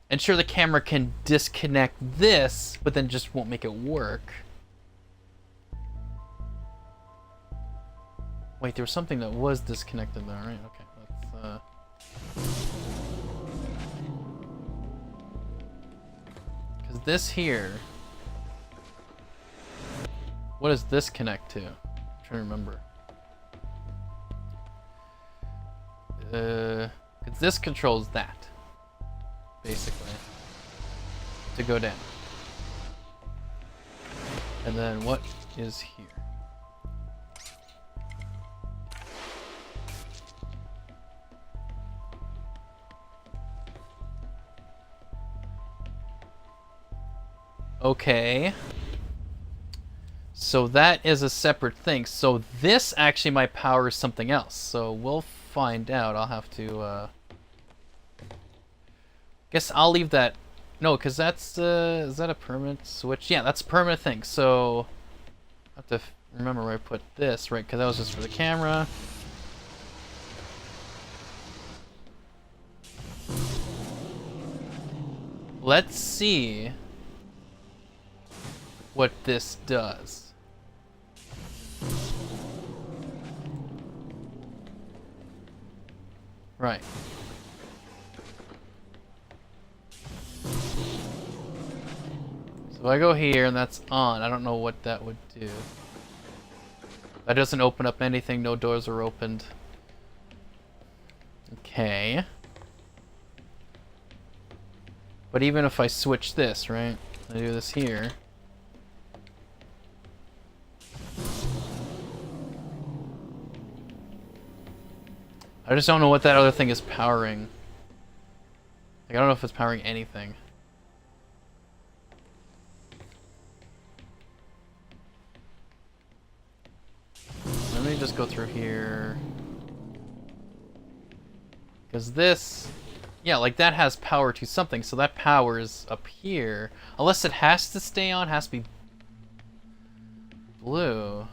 And sure, the camera can disconnect this, but then just won't make it work. Wait, there was something that was disconnected there, right? Okay, let's, because this here, what does this connect to? I'm trying to remember. Because this controls that, basically, to go down. And then what is here? Okay. So that is a separate thing. So this actually might power something else. So we'll find out. I'll have to, guess I'll leave that. No, because that's, is that a permanent switch? Yeah, that's a permanent thing. So I have to remember where I put this, right? Because that was just for the camera. Let's see what this does. Right. So if I go here and that's on, I don't know what that would do. That doesn't open up anything, no doors are opened. Okay. But even if I switch this, right? I do this here. I just don't know what that other thing is powering. Like, I don't know if it's powering anything. Let me just go through here. Because this... Yeah, like that has power to something, so that power is up here. Unless it has to stay on, has to be blue.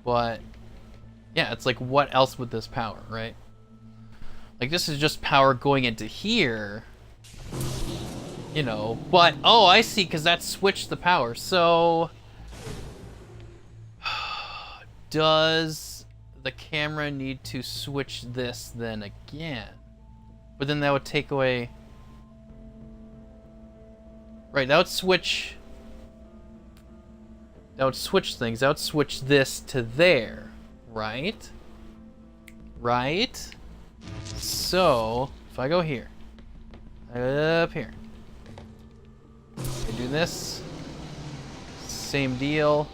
But... yeah, it's like, what else would this power, right? Like, this is just power going into here. You know, but... oh, I see, because that switched the power. So... does the camera need to switch this then again? But then that would take away... Right, that would switch... That would switch things. That would switch this to there. Right? Right? So, if I go here. Up here. I do this. Same deal.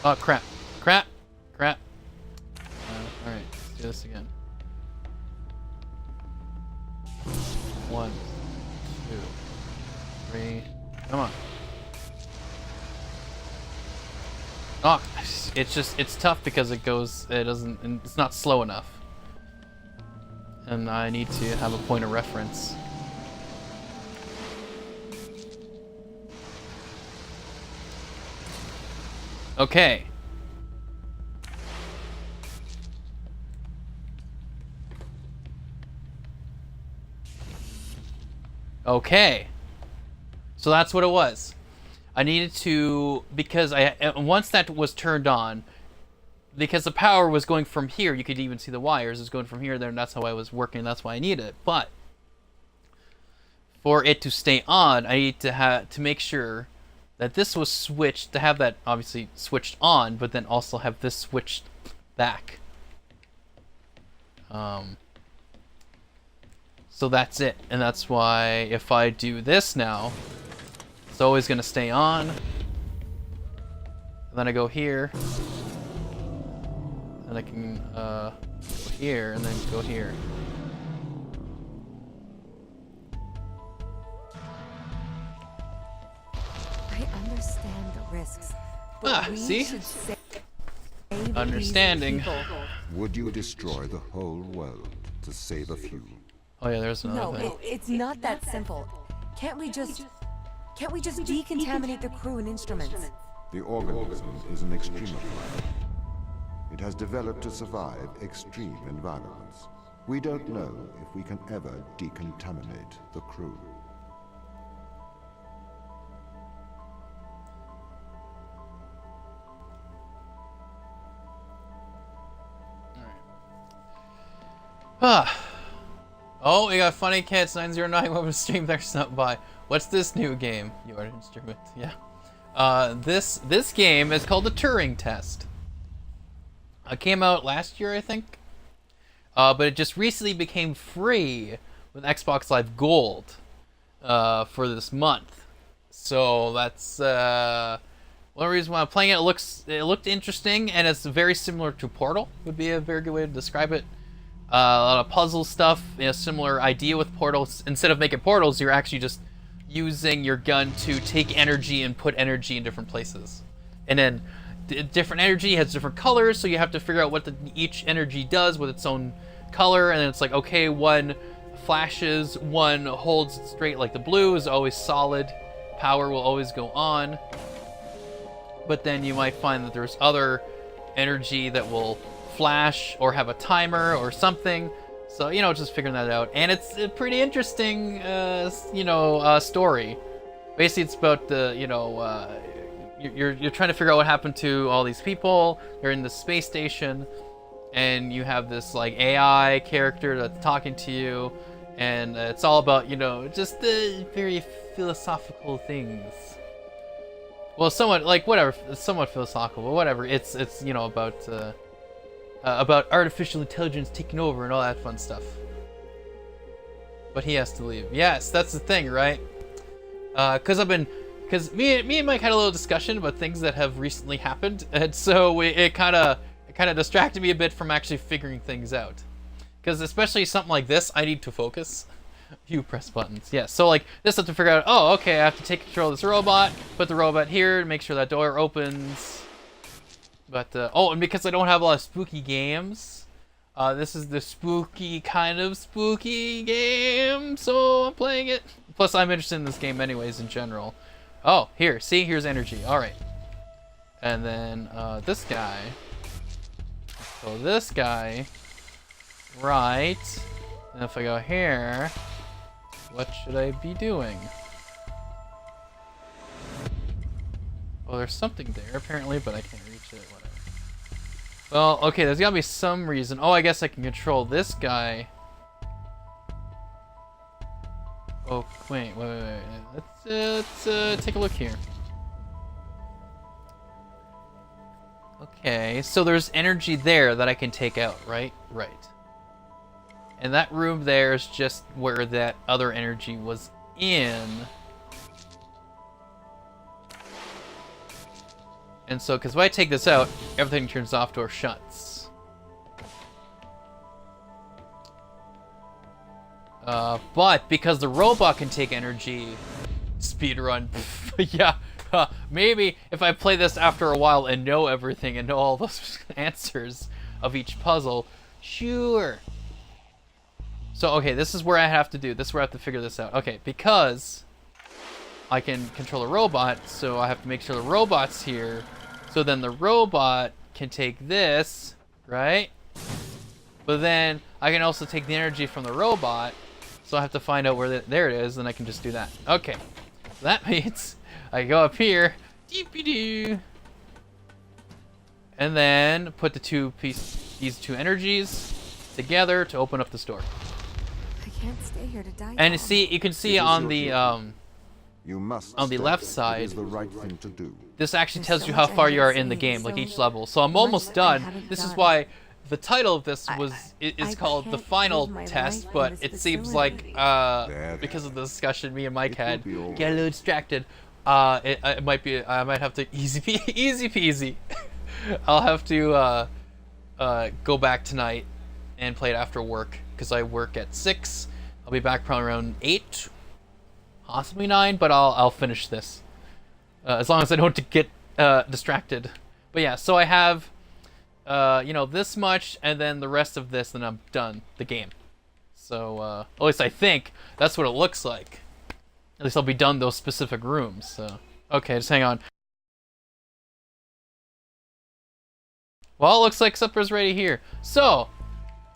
Oh, crap. Crap. Crap. Alright, let's do this again. 1, 2, 3. Come on. Oh, it's tough because it doesn't, it's not slow enough. And I need to have a point of reference. Okay. Okay. So that's what it was. I needed to, because once that was turned on, because the power was going from here, you could even see the wires, it's going from here to there, and that's how I was working, that's why I needed it. But for it to stay on, I need to make sure that this was switched, to have that obviously switched on, but then also have this switched back. So that's it, and that's why if I do this now, it's always going to stay on. And then I go here, and I can go here, and then go here. I understand the risks, but we see? should save Understanding. these people. Would you destroy the whole world to save a few? Oh yeah, there's another No, thing. it's not that simple. Can't we just decontaminate the crew and instruments? The organism is an extremophile. It has developed to survive extreme environments. We don't know if we can ever decontaminate the crew. Oh, we got Funny Cats 909. What was stream there? Snuck by. What's this new game? You are an instrument. Yeah. This game is called the Turing Test. It came out last year, I think. But it just recently became free with Xbox Live Gold for this month. So that's one reason why I'm playing it. It looked interesting, and it's very similar to Portal. Would be a very good way to describe it. A lot of puzzle stuff, similar idea with portals. Instead of making portals, you're actually just using your gun to take energy and put energy in different places. And then different energy has different colors, so you have to figure out what each energy does with its own color. And then it's like, okay, one flashes, one holds it straight, like the blue is always solid. Power will always go on. But then you might find that there's other energy that will flash or have a timer or something. So, just figuring that out. And it's a pretty interesting, story. Basically, it's about the, you're trying to figure out what happened to all these people. They're in the space station, and you have this, like, AI character that's talking to you. And it's all about, just the very philosophical things. Well, somewhat, like, whatever, somewhat philosophical, but whatever. It's about artificial intelligence taking over and all that fun stuff. But he has to leave. Yes, that's the thing, right? Because me and Mike had a little discussion about things that have recently happened, and so it kind of distracted me a bit from actually figuring things out. Because especially something like this, I need to focus. You press buttons. Yeah, so like this, I have to figure out, oh, okay, I have to take control of this robot, put the robot here, make sure that door opens. But, and because I don't have a lot of spooky games, this is the kind of spooky game, so I'm playing it. Plus, I'm interested in this game anyways, in general. Oh, here's energy, alright. And then, this guy. So this guy, right. And if I go here, what should I be doing? Oh, there's something there apparently, but I can't reach it. Whatever. Well, okay, there's gotta be some reason. Oh, I guess I can control this guy. Oh, wait. Let's take a look here. Okay, so there's energy there that I can take out, right? Right. And that room there is just where that other energy was in. And so, because when I take this out, everything turns off or shuts. But because the robot can take energy, speedrun, yeah, maybe if I play this after a while and know everything and know all those answers of each puzzle, sure. So, okay, this is where I have to do, this is where I have to figure this out. Okay, because I can control a robot, so I have to make sure the robot's here. So then the robot can take this, right? But then I can also take the energy from the robot, so I have to find out where there it is, and I can just do that. Okay, so that means I go up here, and then put these two energies together to open up the store. I can't stay here to die. And you can see on the You must on the stay. left It side, is the right thing to do. this actually There's tells so you how much I far you are haven't in the seen, game, like so each level. So I'm much almost that I done. haven't This is done. why the title of this I is called the can't final live my test, life in but this it seems facility. like There. because of the discussion me and Mike It will had, be all get a little distracted. It might be, I might have to easy peasy. I'll have to go back tonight and play it after work because I work at 6. I'll be back probably around 8, possibly 9, but I'll finish this as long as I don't get distracted. But yeah, so I have you know, this much, and then the rest of this, and I'm done the game. So at least I think that's what it looks like. At least I'll be done those specific rooms. So okay, just hang on. Well, it looks like supper's ready here. So,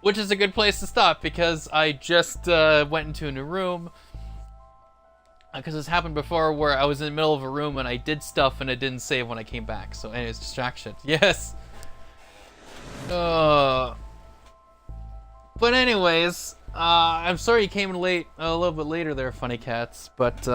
which is a good place to stop because I just went into a new room. Because this happened before where I was in the middle of a room and I did stuff and it didn't save when I came back. So anyways, distraction. Yes. But anyways, I'm sorry you came in late, a little bit later there, Funny Cats. But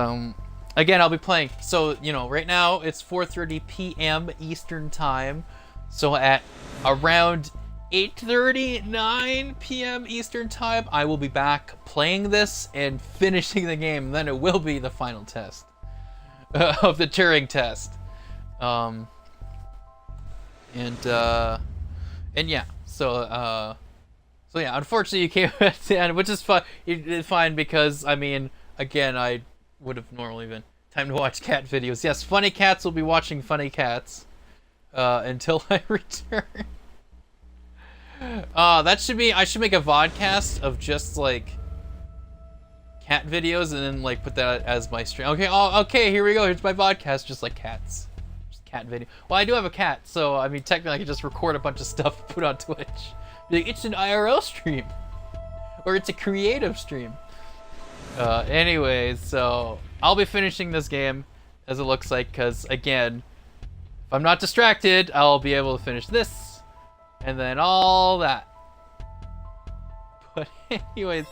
again, I'll be playing. So, you know, right now it's 4:30 p.m. Eastern Time. So at around 8:30, 9 p.m. Eastern Time, I will be back playing this and finishing the game. Then it will be the final test of the Turing test. And yeah, so yeah, unfortunately you came at the end, which is fine. It's fine because, I mean, again, I would have normally been time to watch cat videos. Yes, Funny Cats will be watching Funny Cats until I return. That should be, I should make a vodcast of just like cat videos and then like put that as my stream. Okay, okay, here we go. Here's my vodcast, just like cats. Just cat video. Well, I do have a cat, so I mean technically I could just record a bunch of stuff and put on Twitch. Be like, it's an IRL stream. Or it's a creative stream. Anyways, so I'll be finishing this game as it looks like, because again, if I'm not distracted, I'll be able to finish this. And then all that. But anyways,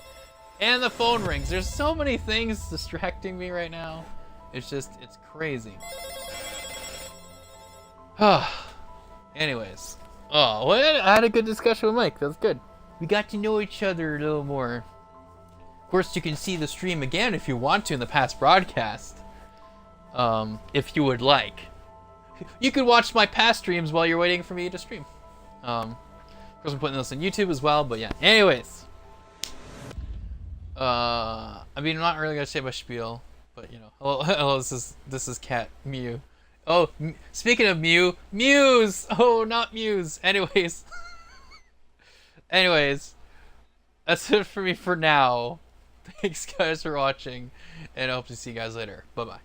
and the phone rings. There's so many things distracting me right now. It's just, it's crazy. Anyways. Oh, well, I had a good discussion with Mike. That's good. We got to know each other a little more. Of course, you can see the stream again if you want to in the past broadcast. If you would like. You could watch my past streams while you're waiting for me to stream. Of course, I'm putting this on YouTube as well, but yeah. Anyways, I mean, I'm not really gonna say my spiel, but you know, hello, this is Cat Mew. Oh, speaking of Mew, Muse. Oh, not Muse. Anyways, that's it for me for now. Thanks, guys, for watching, and I hope to see you guys later. Bye bye.